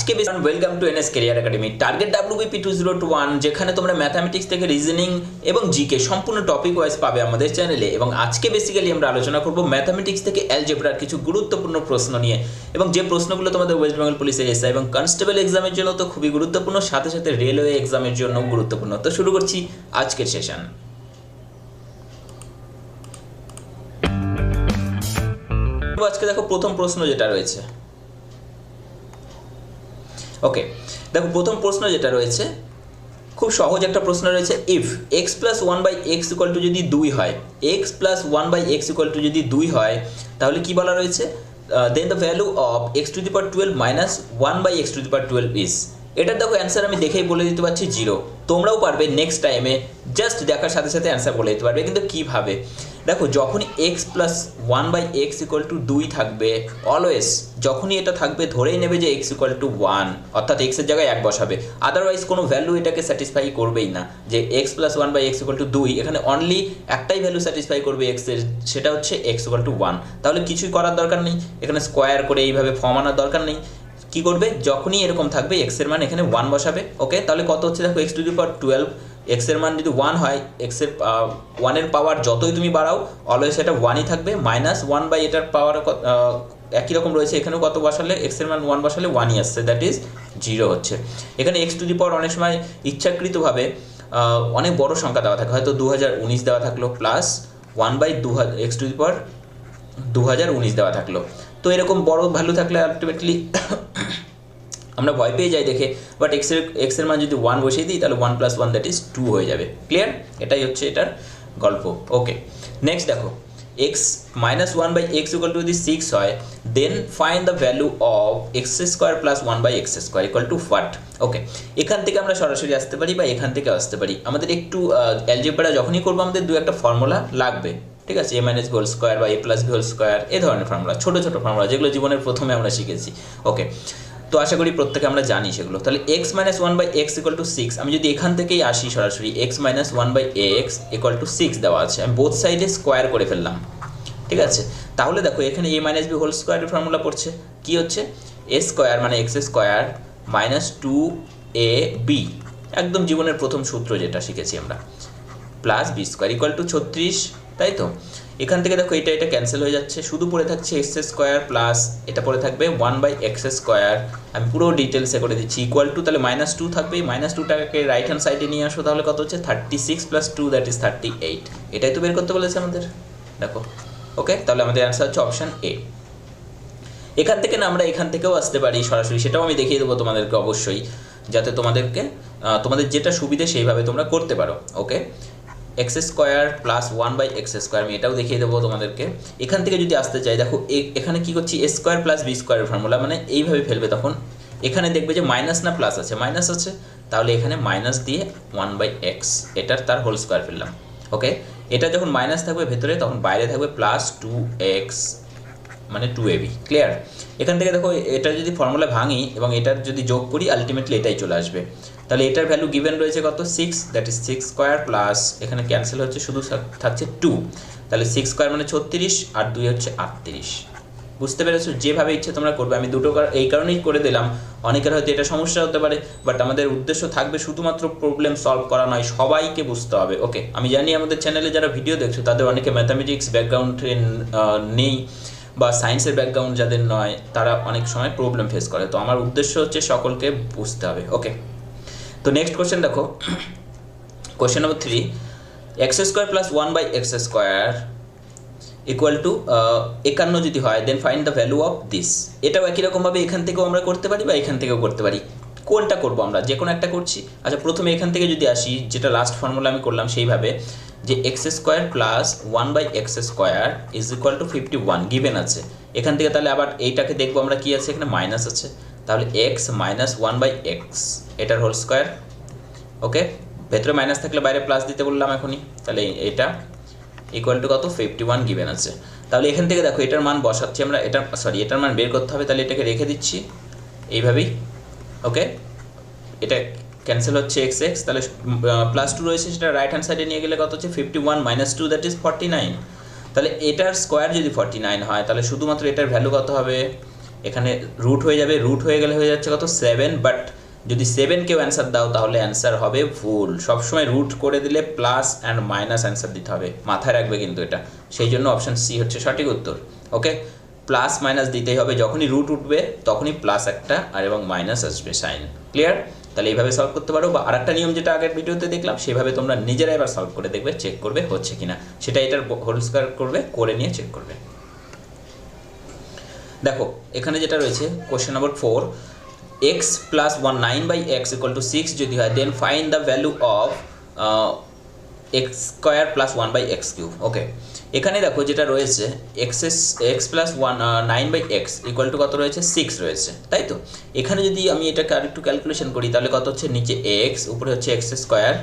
আজকে welcome to NS career academy. Target WBP 2021, যেখানে তোমরা ম্যাথামেটিক্স থেকে রিজনিং এবং জিকে সম্পূর্ণ টপিক ওয়াইজ পাবে আমাদের চ্যানেলে। এবং আজকে বেসিক্যালি আমরা আলোচনা করব ম্যাথামেটিক্স থেকে অ্যালজেব্রার কিছু গুরুত্বপূর্ণ প্রশ্ন নিয়ে, এবং যে প্রশ্নগুলো তোমাদের ওয়েস্ট বেঙ্গল পুলিশের এসআই এবং কনস্টেবল এক্সামের জন্য তো খুবই গুরুত্বপূর্ণ, সাথে সাথে রেলওয়ে এক্সামের জন্য গুরুত্বপূর্ণ। তো শুরু করছি আজকের সেশন। আজকে দেখো প্রথম প্রশ্ন যেটা রয়েছে, ওকে দেখো প্রথম প্রশ্ন যেটা রয়েছে খুব সহজ একটা প্রশ্ন রয়েছে। If x plus one by x equal to যদি 2 হয়, x plus one by x equal to যদি 2 হয়, তাহলে কি বলা রয়েছে? Then the value of x to the power 12 minus 1 by x to the power 12 is. এটার দেখো অ্যান্সার আমি দেখেই বলে দিতে পারছি 0। তোমরাও পারবে নেক্সট টাইমে জাস্ট দেখার সাথে সাথে অ্যান্সার বলে দিতে পারবে। কিন্তু কীভাবে? দেখো যখনই x plus one by x equal to 2 থাকবে, অলওয়েজ যখনই এটা থাকবে ধরেই নেবে যে এক্স ইকুয়াল টু 1, অর্থাৎ এক্সের জায়গায় 1 বসাবে। আদারওয়াইজ কোনো ভ্যালু এটাকে স্যাটিসফাই করবেই না যে x plus one by x equal to 2। এখানে অনলি একটাই ভ্যালু স্যাটিসফাই করবে এক্সের, সেটা হচ্ছে এক্স ইকুয়াল টু 1। তাহলে কিছুই করার দরকার নেই, এখানে স্কোয়ার করে এইভাবে ফর্ম আনার দরকার নেই। কী করবে? যখনই এরকম থাকবে এক্সের মান এখানে 1 বসাবে। ওকে, তাহলে কত হচ্ছে দেখো এক্স টু দি পাওয়ার 12, এক্সের মান যদি 1 হয়, এক্সের 1-এর পাওয়ার যতই তুমি বাড়াও অলওয়েজ এটা 1ই থাকবে, মাইনাস 1 বাই এটার পাওয়ার একই রকম রয়েছে। এখানেও কত বসালে এক্সের মান 1 বসালে 1ই আসছে, দ্যাট ইজ 0 হচ্ছে। এখানে এক্স টু দি পাওয়ার অনেক সময় ইচ্ছাকৃতভাবে অনেক বড় সংখ্যা দেওয়া থাকে, হয়তো 2019 দেওয়া থাকলো plus 1 by x to the power 2019 দেওয়া থাকলো। তো এরকম বড় ভ্যালু থাকলে আলটিমেটলি আমরা ভয় পেয়ে যাই দেখে, বাট এক্সের মান যদি 1 বসিয়ে দিই তাহলে 1 + 1 দ্যাট ইজ 2 হয়ে যাবে। ক্লিয়ার? এটাই হচ্ছে এটার গল্প। ওকে, নেক্সট দেখো x minus 1 by x equal to যদি 6 হয়, then find the value of x square plus 1 by x square equal to what? Okay, এখান থেকে আমরা সরাসরি আসতে পারি বা এখান থেকে আসতে পারি। আমাদের একটু অ্যালজেব্রা যখনই করবো আমাদের দু একটা ফর্মুলা লাগবে, ঠিক আছে? a minus B whole square বা a plus B whole square, এই ধরনের ফর্মুলা, ছোটো ছোটো ফর্মুলা যেগুলো জীবনের প্রথমে আমরা শিখেছি। ওকে, তো আশা করি প্রত্যেকে আমরা জানি সেগুলো। তাহলে x minus 1 by x equal to 6, আমি যদি এখান থেকেই আসি সরাসরি x minus 1 by x equal to 6 দেওয়া আছে, আমি বোথ সাইডে স্কোয়ার করে ফেললাম, ঠিক আছে? তাহলে দেখো এখানে a মাইনাস বি হোল স্কোয়ারের ফর্মুলা পড়ছে, কী হচ্ছে? এ স্কোয়ার মানে এক্স স্কোয়ার মাইনাস 2ab, একদম জীবনের প্রথম সূত্র যেটা শিখেছি আমরা, plus B square equal to 36, তাই তো? এখান থেকে দেখো এটা ক্যান্সেল হয়ে যাচ্ছে, শুধু পড়ে থাকছে এক্স স্কোয়ার প্লাস এটা পড়ে থাকবে 1 বাই এক্স স্কোয়ার। আমি পুরো ডিটেলসে করে দিচ্ছি, ইকুয়াল টু তাহলে মাইনাস 2 থাকবে, মাইনাস 2টাকে রাইট হ্যান্ড সাইডে নিয়ে আসো, তাহলে কত হচ্ছে 36 প্লাস 2 দ্যাট ইজ 38। এটাই তো বের করতে বলেছে আমাদের, দেখো। ওকে, তাহলে আমাদের অ্যান্সার হচ্ছে অপশান এ। এখান থেকে না আমরা এখান থেকেও আসতে পারি সরাসরি, সেটাও আমি দেখিয়ে দেবো তোমাদেরকে অবশ্যই, যাতে তোমাদের যেটা সুবিধে সেইভাবে তোমরা করতে পারো। Okay, x square plus 1 by x square, আমি এটাও দেখিয়ে দেবো তোমাদেরকে। এখান থেকে যদি আসতে চাই, দেখো এখানে কি করছি, এ স্কোয়ার প্লাস বি স্কোয়ারের ফর্মুলা, মানে এইভাবে ফেলবে, তখন এখানে দেখবে যে মাইনাস না প্লাস আছে, মাইনাস আছে, তাহলে এখানে মাইনাস দিয়ে 1 বাই এক্স এটার তার হোল স্কোয়ার ফেললাম। ওকে, এটা যখন মাইনাস থাকবে ভেতরে, তখন বাইরে থাকবে প্লাস 2x মানে 2ab। ক্লিয়ার? এখান থেকে দেখো এটা যদি ফর্মুলা ভাঙি এবং এটার যদি যোগ করি, আলটিমেটলি এটাই চলে আসবে। তাহলে এটার ভ্যালু গিভেন রয়েছে কত? 6, দ্যাট ইজ 6 স্কোয়ার প্লাস এখানে ক্যান্সেল হচ্ছে, শুধু থাকছে 2, তাহলে 6 স্কোয়ার মানে 36 আর 2 হচ্ছে 38। বুঝতে পেরেছো? যেভাবে ইচ্ছে তোমরা করবে, আমি দুটো এই কারণেই করে দিলাম। অনেকের হয়তো এটা সমস্যা হতে পারে, বাট আমাদের উদ্দেশ্য থাকবে শুধুমাত্র প্রবলেম সলভ করা নয়, সবাইকে বুঝতে হবে। ওকে, আমি জানি আমাদের চ্যানেলে যারা ভিডিও দেখছো তাদের অনেকে ম্যাথামেটিক্স ব্যাকগ্রাউন্ডে নেই বা সায়েন্সের ব্যাকগ্রাউন্ড যাদের নয়, তারা অনেক সময় প্রবলেম ফেস করে। তো আমার উদ্দেশ্য হচ্ছে সকলকে বুঝতে হবে। ওকে, তো নেক্সট কোশ্চেন দেখো, question number 3, x square plus 1 by x square equal to 51 যদি হয়, then find the value of this. এটাও একই রকমভাবে এখান থেকেও আমরা করতে পারি বা এখান থেকেও করতে পারি। কোনটা করবো আমরা? যে কোনো একটা করছি। আচ্ছা, প্রথমে এখান থেকে যদি আসি, যেটা লাস্ট ফর্মুলা আমি করলাম সেইভাবে, যে x square plus 1 by x square is equal to 51 given আছে। এখান থেকে তাহলে আবার এইটাকে দেখবো আমরা কি আছে, এখানে মাইনাস আছে, তাহলে এক্স মাইনাস 1 বাই এক্স এটার হোল স্কোয়ার। ওকে, ভেতরে মাইনাস থাকলে বাইরে প্লাস দিতে বললাম এখনই, তাহলে এটা ইকুয়াল টু কত? 51 গিভেন আছে। তাহলে এখান থেকে দেখো এটার মান বসাচ্ছি আমরা, এটার মান বের করতে হবে, তাহলে এটাকে রেখে দিচ্ছি এইভাবেই। ওকে, এটা ক্যান্সেল হচ্ছে এক্স এক্স, তাহলে প্লাস 2 রয়েছে, সেটা রাইট হ্যান্ড সাইডে নিয়ে গেলে কত হচ্ছে 51 মাইনাস 2 দ্যাট ইজ 49। তাহলে এটার স্কোয়ার যদি 49 হয়, তাহলে শুধুমাত্র এটার ভ্যালু কত হবে? এখানে রুট হয়ে যাবে, রুট হয়ে গেলে হয়ে যাচ্ছে কত 7, বাট যদি 7 কেউ অ্যান্সার দাও তাহলে অ্যান্সার হবে ভুল। সবসময় রুট করে দিলে প্লাস অ্যান্ড মাইনাস অ্যান্সার দিতে হবে, মাথায় রাখবে কিন্তু এটা। সেই জন্য অপশান সি হচ্ছে সঠিক উত্তর। ওকে, প্লাস মাইনাস দিতেই হবে, যখনই রুট উঠবে তখনই প্লাস একটা আর এবং মাইনাস আসবে সাইন। ক্লিয়ার? তাহলে এইভাবে সলভ করতে পারো, বা আরেকটা নিয়ম যেটা আগের ভিডিওতে দেখলাম সেভাবে তোমরা নিজেরাই এবার সলভ করে দেখবে, চেক করবে হচ্ছে কিনা, সেটা এটার হোল স্কয়ার করবে, করে নিয়ে চেক করবে। দেখো এখানে যেটা রয়েছে question number 4, x plus 1 9/x equal to 6 যদি হয়, then find the value of x square plus 1/x cube. Okay, এখানে দেখো যেটা রয়েছে x plus 9/x equal to কত রয়েছে 6 রয়েছে, তাই তো? এখানে যদি আমি এটাকে আর একটু ক্যালকুলেশন করি তাহলে কত হচ্ছে, নিচে x উপরে হচ্ছে x square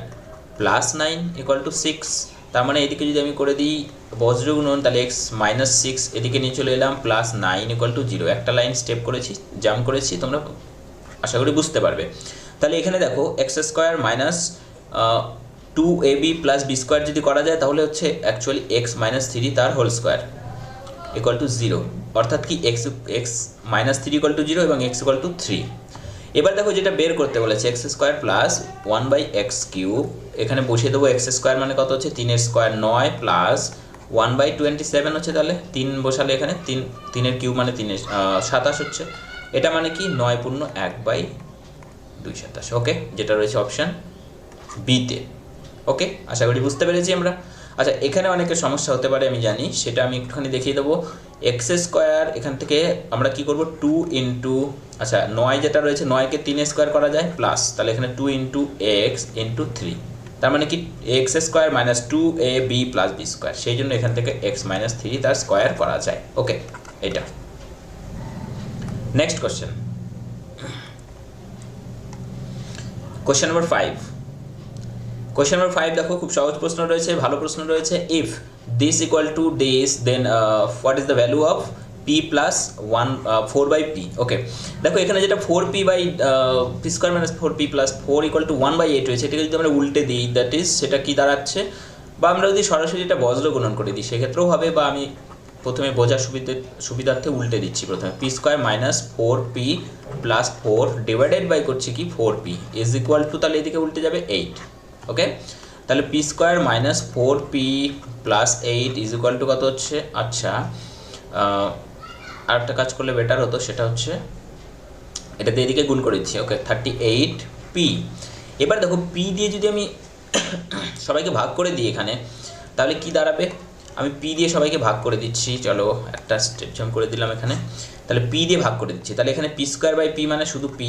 plus 9 equal to 6, তার মানে এদিকে যদি আমি করে দিই বজ্র গুণন তাহলে x মাইনাস 6, এদিকে নিয়ে চলে এলাম প্লাস 9 ইকুয়াল টু 0। একটা লাইন স্টেপ করেছি, জাম্প করেছি, তোমরা আশা করি বুঝতে পারবে। তাহলে এখানে দেখো x square minus 2ab plus B square যদি করা যায় তাহলে হচ্ছে অ্যাকচুয়ালি এক্স মাইনাস 3 তার হোল স্কোয়ার ইকুয়াল টু 0, অর্থাৎ কি এক্স মাইনাস 3 ইকুয়াল টু 0 এবং এক্স ইকুয়াল টু 3। এবার দেখো যেটা বের করতে বলেছে x square plus 1/x cube, এখানে বসিয়ে দেবো এক্স স্কোয়ার মানে কত হচ্ছে 3 স্কোয়ার 9 প্লাস 1/27 হচ্ছে, তাহলে 3 বসালে এখানে 3 কিউব মানে 27 হচ্ছে, এটা মানে কি 9 পূর্ণ 1/227। ওকে, যেটা রয়েছে অপশান বিতে। ওকে, আশা করি বুঝতে পেরেছি আমরা। আচ্ছা, এখানে অনেকের সমস্যা হতে পারে আমি জানি, সেটা আমি একটুখানি দেখিয়ে দেবো। এক্স স্কোয়ার এখান থেকে আমরা কি করব 2 ইন্টু, আচ্ছা 9 যেটা রয়েছে 9কে 3 স্কোয়ার করা যায় প্লাস, তাহলে এখানে 2 ইন্টু এক্স ইন্টু 3, তার মানে কি x square minus 2ab plus B square, সেই জন্য এখান থেকে এক্স মাইনাস 3 তার স্কোয়ার করা যায়। ওকে, এটা next question, question number 5। Question number 5 দেখো খুব সহজ প্রশ্ন রয়েছে, ভালো প্রশ্ন রয়েছে। If this equal to this then what is the value of p plus 4/p। Okay, দেখো এখানে যেটা 4p by P square minus 4p plus 4 equal to 1/8 রয়েছে, এটাকে যদি আমরা উল্টে দিই দ্যাট ইজ সেটা কি দাঁড়াচ্ছে, বা আমরা যদি সরাসরি এটা বজ্র গুণন করে দিই সেক্ষেত্রেও হবে, বা আমি প্রথমে বোঝার সুবিধার্থে উল্টে দিচ্ছি। প্রথমে P square minus 4p plus 4 divided by করছি কি 4p ইজ ইকুয়াল টু, তাহলে এদিকে উল্টে যাবে 8। ওকে, তাহলে P square minus 4p plus 8 is equal to কত হচ্ছে, আচ্ছা আরেকটা কাজ করলে বেটার হতো, সেটা হচ্ছে এটাতে এদিকে গুণ করে দিচ্ছি। ওকে, 38p। এবার দেখো p দিয়ে যদি আমি সবাইকে ভাগ করে দিই এখানে, তাহলে কি দাঁড়াবে, আমি p দিয়ে সবাইকে ভাগ করে দিচ্ছি, চলো একটা স্টেপ জাম্প করে দিলাম এখানে, তাহলে p দিয়ে ভাগ করে দিচ্ছি, তাহলে এখানে পি স্কোয়ার বাই p মানে শুধু p,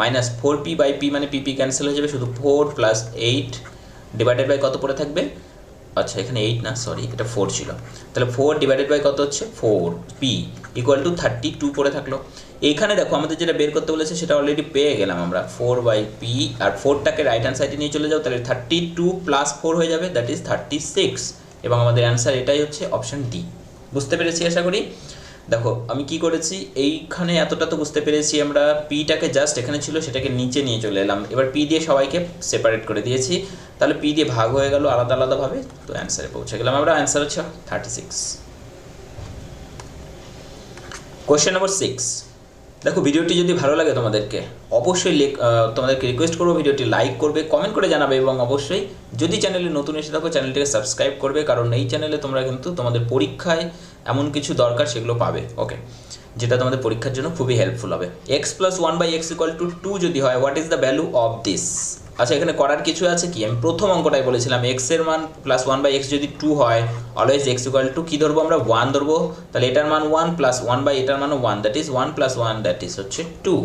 minus 4p by p মানে p ক্যান্সেল হয়ে যাবে, শুধু 4 প্লাস 8 ডিভাইডেড বাই কত পড়ে থাকবে, আচ্ছা এখানে 8 না সরি এটা 4 ছিল, তাহলে 4 ডিভাইডেড বাই কত হচ্ছে 4p ইকুয়াল টু 32 পড়ে থাকলো। এইখানে দেখো আমাদের যেটা বের করতে বলেছে সেটা অলরেডি পেয়ে গেলাম আমরা, 4/p, আর 4টাকে রাইট হ্যান্ড সাইডে নিয়ে চলে যাও, তাহলে 32 প্লাস 4 হয়ে যাবে, দ্যাট ইজ 36, এবং আমাদের অ্যান্সার এটাই হচ্ছে অপশান ডি। বুঝতে পেরেছি আশা করি। দেখো আমি কি করেছি, এইখানে এতটা তো বুঝতে পেরেছি আমরা, পিটাকে জাস্ট এখানে ছিল সেটাকে নিচে নিয়ে চলে এলাম, এবার পি দিয়ে সবাইকে সেপারেট করে দিয়েছি, তাহলে পি দিয়ে ভাগ হয়ে গেল আলাদা আলাদাভাবে, তো অ্যান্সারে পৌঁছে গেলাম আমরা। অ্যান্সার হচ্ছে 36। Question number 6। দেখো ভিডিওটি যদি ভালো লাগে তোমাদেরকে অবশ্যই তোমাদেরকে রিকোয়েস্ট করবো ভিডিওটি লাইক করবে, কমেন্ট করে জানাবে, এবং অবশ্যই যদি চ্যানেলে নতুন এসে থাকো চ্যানেলটিকে সাবস্ক্রাইব করবে, কারণ এই চ্যানেলে তোমরা কিন্তু তোমাদের পরীক্ষায় এমন কিছু দরকার সেগুলো পাবে। ওকে, যেটা তোমাদের পরীক্ষার জন্য খুবই হেল্পফুল হবে। X plus 1/x equal to 2 যদি হয়, what is the value of this. আচ্ছা, এখানে করার কিছু আছে কি, আমি প্রথম অঙ্কটাই বলেছিলাম এক্স এর মান প্লাস 1/x যদি 2 হয়, অলওয়েজ এক্স ইকুয়াল টু কী ধরবো আমরা 1 ধরবো, তাহলে এটার মান 1 প্লাস 1 বাই এটার মানও 1, that is 1 plus 1 that is হচ্ছে 2।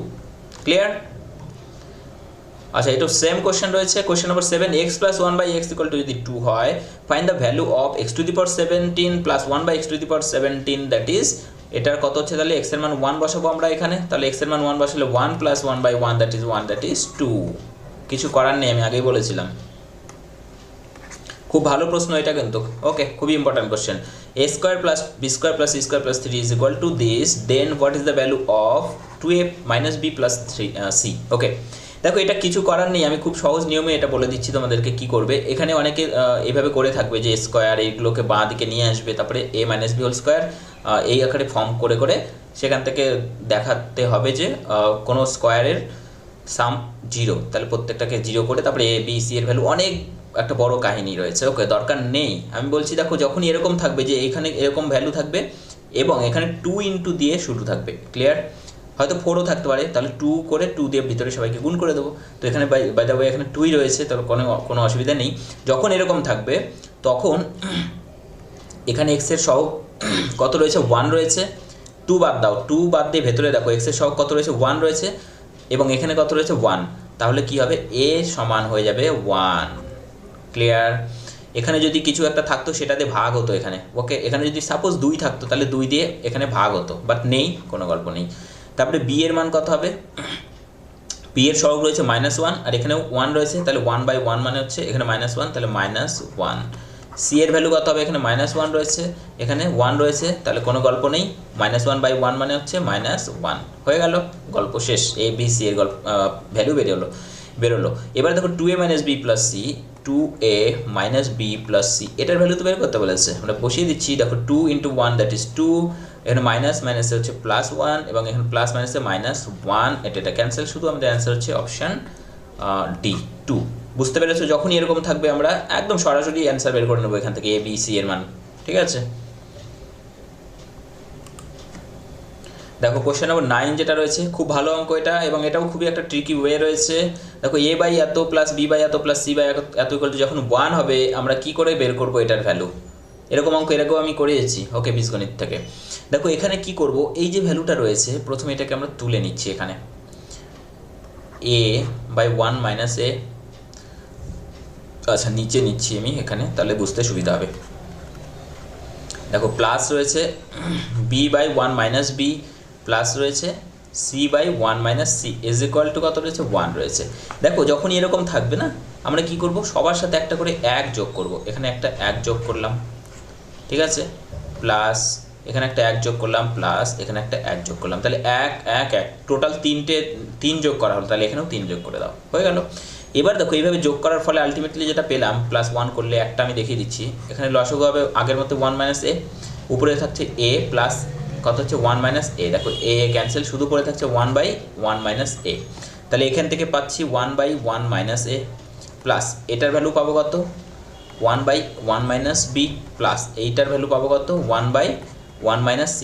ক্লিয়ার? আচ্ছা, এটা সেম কোশ্চেন রয়েছে question number 7। X plus 1/x equal to যদি 2 হয়, find the value of x⁴17 plus 1/x⁴17 that is, এটার কত হচ্ছে, তাহলে x এর মান 1 বসাবো আমরা এখানে, তাহলে x এর মান 1 বসালে 1 plus 1/1 that is 1 that is 2। কিছু করার নেই, আমি আগেই বলেছিলাম। খুব ভালো প্রশ্ন এটা কিন্তু। ওকে, খুবই important question. a square plus B square plus C square plus 3 is equal to this, then what is the value of 2a minus B plus 3c। Okay, দেখো এটা কিছু করার নেই, আমি খুব সহজ নিয়মে এটা বলে দিচ্ছি তোমাদেরকে কি করবে। এখানে অনেকে এইভাবে করে থাকবে যে স্কোয়ার এইগুলোকে বাঁ দিকে নিয়ে আসবে, তারপরে a minus B whole square এই আকারে ফর্ম করে করে সেখান থেকে দেখাতে হবে যে কোনো স্কোয়ারের সাম 0, তাহলে প্রত্যেকটাকে 0 করে তারপরে এ বি সি এর ভ্যালু, অনেক একটা বড় কাহিনী রয়েছে। ওকে, দরকার নেই। আমি বলছি দেখো যখনই এরকম থাকবে যে এখানে এরকম ভ্যালু থাকবে এবং এখানে 2 ইন্টু দিয়ে শুরু থাকবে, ক্লিয়ার? হয়তো 4ও থাকতে পারে, তাহলে 2 করে 2 দিয়ে ভিতরে সবাইকে গুণ করে দেবো। তো এখানে বাই দ্য ওয়ে এখানে 2ই রয়েছে, তাহলে কোনো অসুবিধা নেই। যখন এরকম থাকবে তখন এখানে এক্সের সহগ কত রয়েছে? 1 রয়েছে। 2 বাদ দাও, 2 বাদ দিয়ে ভেতরে দেখো এক্সের সহগ কত রয়েছে? 1 রয়েছে এবং এখানে কত রয়েছে? 1। তাহলে কি হবে? এ সমান হয়ে যাবে 1, ক্লিয়ার? এখানে যদি কিছু একটা থাকতো সেটা দিয়ে ভাগ হতো এখানে, ওকে? এখানে যদি সাপোজ 2 থাকতো তাহলে 2 দিয়ে এখানে ভাগ হতো, বাট নেই, কোনো গল্প নেই। তারপরে বি এর মান কত হবে? বি এর সহগ রয়েছে -1 আর এখানেও 1 রয়েছে, তাহলে 1/1 মানে হচ্ছে এখানে -1, তাহলে -1। সি এর ভ্যালু কত হবে? এখানে -1 রয়েছে, এখানে 1 রয়েছে, তাহলে কোনো গল্প নেই। -1/1 মানে হচ্ছে -1, হয়ে গেল, গল্প শেষ। এ বি সি এর ভ্যালু বেরোলো। এবার দেখো 2a - b + c, 2a - b + c, এটার ভ্যালু তো বের করতে বলেছে, আমরা বসিয়ে দিচ্ছি। দেখো 2 × 1 দ্যাট ইজ 2, এখানে মাইনাস মাইনাসে হচ্ছে +1 এবং এখানে প্লাস মাইনাসে -1, এটা ক্যান্সেল, শুধু আমাদের অ্যান্সার হচ্ছে অপশান ডি 2। বুঝতে পেরেছো? যখনই এরকম থাকবে আমরা একদম সরাসরি অ্যান্সার বের করে নেবো এখান থেকে এ বি সি এর মান, ঠিক আছে? দেখো কোশ্চেন নম্বর 9 যেটা রয়েছে, খুব ভালো অঙ্ক এটা, এবং এটাও খুবই একটা ট্রিকি ওয়ে রয়েছে। দেখো a/এত প্লাস b/এত প্লাস c/এত ইকুয়াল টু যখন 1 হবে আমরা কি করে বের করবো এটার ভ্যালু? এরকম অঙ্ক এরকম আমি করেছি, ওকে, বীজগণিত থেকে। দেখো এখানে কি করব, এই যে ভ্যালুটা রয়েছে প্রথমে এটাকে আমরা তুলে নিচ্ছি এখানে, a/1 - a, আচ্ছা নিচে নিচ্ছি আমি এখানে, তাহলে বুঝতে সুবিধা হবে। দেখো প্লাস রয়েছে b/1 - b, প্লাস রয়েছে c/1 - c is equal to কত রয়েছে? 1 রয়েছে। দেখো যখনই এরকম থাকবে না, আমরা কি করব, সবার সাথে একটা করে 1 যোগ করব। এখানে একটা 1 যোগ করলাম, ঠিক আছে, প্লাস এখানে একটা 1 যোগ করলাম, প্লাস এখানে একটা 1 যোগ করলাম, তাহলে 1 1 1 টোটাল 3 যোগ করা হলো, তাহলে এখানেও 3 যোগ করে দাও, হয়ে গেল। এবার দেখো এইভাবে যোগ করার ফলে আলটিমেটলি যেটা পেলাম, +1 করলে একটা আমি দেখিয়ে দিচ্ছি, এখানে লসাগু হবে আগের মতো 1 - a, উপরে থাকছে a প্লাস কত হচ্ছে 1 - a, দেখো a ক্যান্সেল, শুধু পড়ে থাকছে 1/1 - a, তাহলে এখান থেকে পাচ্ছি 1/1 - a প্লাস এটার ভ্যালু পাবো কত? 1/1 - b প্লাস এইটার ভ্যালু পাবো কত? 1/1 - c,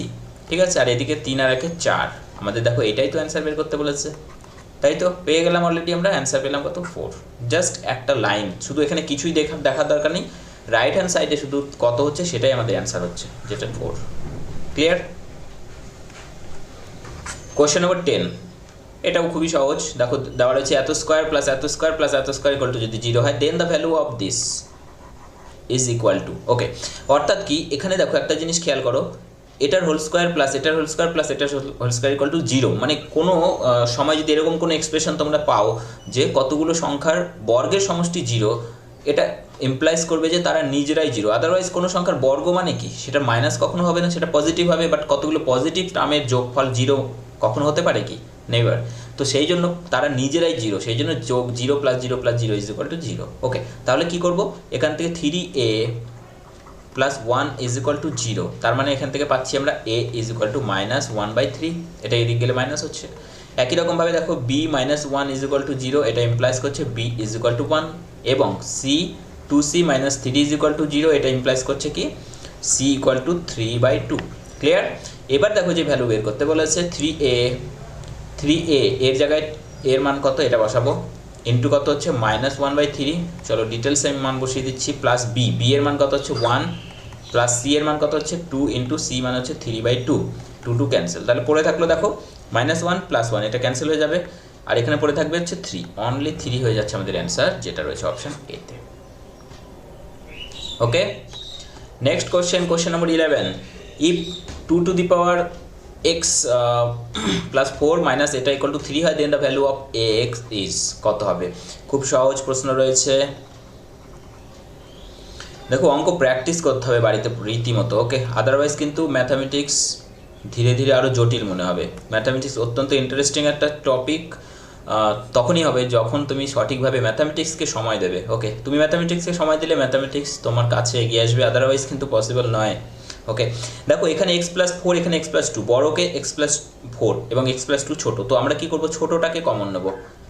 ঠিক আছে। আর এদিকে 3 আর 1 4, আমাদের দেখো এটাই তো অ্যান্সার বের করতে বলেছে, তাই তো পেয়ে গেলাম অলরেডি আমরা। অ্যান্সার পেলাম কত? 4। জাস্ট একটা লাইন, শুধু এখানে কিছুই দেখার দরকার নেই, রাইট হ্যান্ড সাইডে শুধু কত হচ্ছে সেটাই আমাদের অ্যান্সার হচ্ছে, যেটা 4, ক্লিয়ার? কোশ্চেন নম্বর 10, এটাও খুবই সহজ। দেখো দেওয়া রয়েছে এত স্কোয়ার প্লাস এত স্কোয়ার প্লাস এত স্কোয়ার ইকুয়াল টু যদি 0 হয়, then the value of this is equal to, okay. অর্থাৎ কি, এখানে দেখো একটা জিনিস খেয়াল করো, এটার হোল স্কোয়ার প্লাস এটার হোল স্কোয়ার প্লাস এটার হোল স্কোয়ার ইকুয়াল টু 0, মানে কোনো সময় যদি এরকম কোনো এক্সপ্রেশন তোমরা পাও যে কতগুলো সংখ্যার বর্গের সমষ্টি 0, এটা ইমপ্লাইজ করবে যে তারা নিজেরাই 0। আদারওয়াইজ কোনো সংখ্যার বর্গ মানে কি, সেটা মাইনাস কখনো হবে না, সেটা পজিটিভ হবে, বাট কতগুলো পজিটিভ টার্মের যোগফল 0 কখনো হতে পারে কি? নেভার। তো সেই জন্য তারা নিজেরাই 0, সেই জন্য যোগ 0 + 0 + 0 ইজ ইকুয়াল টু 0, ওকে। তাহলে কি করব, এখান থেকে 3a + 1 ইজ ইকুয়াল টু 0, তার মানে এখান থেকে পাচ্ছি আমরা a ইজ ইকুয়াল টু -1/3, এটা এদিক গেলে মাইনাস হচ্ছে। একই রকমভাবে দেখো b - 1 ইজ ইকুয়াল টু 0, এটা ইমপ্লাইজ করছে b ইজ ইকুয়াল টু 1, এবং c 2c - 3 is equal to 0, এটা ইমপ্লাইজ করছে কি c ইকুয়াল টু 3/2, ক্লিয়ার? এবার দেখো যে ভ্যালু বের করতে বলেছে 3a এর জায়গায় এর মান কত এটা বসাবো, ইন্টু কত হচ্ছে -1/3, চলো ডিটেলসে আমি মান বসিয়ে দিচ্ছি, প্লাস b এর মান কত হচ্ছে 1, প্লাস c এর মান কত হচ্ছে 2, ইন্টু c মানে হচ্ছে 3/2, 2 ক্যান্সেল, তাহলে পড়ে থাকলো দেখো -1 + 1, এটা ক্যান্সেল হয়ে যাবে, আর এখানে পড়ে থাকবে হচ্ছে 3, অনলি 3 হয়ে যাচ্ছে আমাদের অ্যান্সার, যেটা রয়েছে অপশান এ তে, okay. Next question number 11, if 2 to the power x plus 4 minus এটা ইকুয়াল টু 3 হয়, then the value of x is, কত হবে? খুব সহজ প্রশ্ন রয়েছে। দেখো অঙ্ক প্র্যাকটিস করতে হবে বাড়িতে রীতিমতো, ওকে, আদারওয়াইজ কিন্তু ম্যাথামেটিক্স ধীরে ধীরে আরও জটিল মনে হবে। ম্যাথামেটিক্স অত্যন্ত ইন্টারেস্টিং একটা টপিক, তখনই হবে যখন তুমি সঠিকভাবে ম্যাথামেটিক্সকে সময় দেবে, ওকে। তুমি ম্যাথামেটিক্সকে সময় দিলে ম্যাথামেটিক্স তোমার কাছে এগিয়ে আসবে, আদারওয়াইজ কিন্তু পসিবল নয়। ওকে, দেখো এখানে x+4, এখানে x+2, বড়কে x+4 এবং x+2 ছোট, তো আমরা কি করব, ছোটটাকে কমন নেব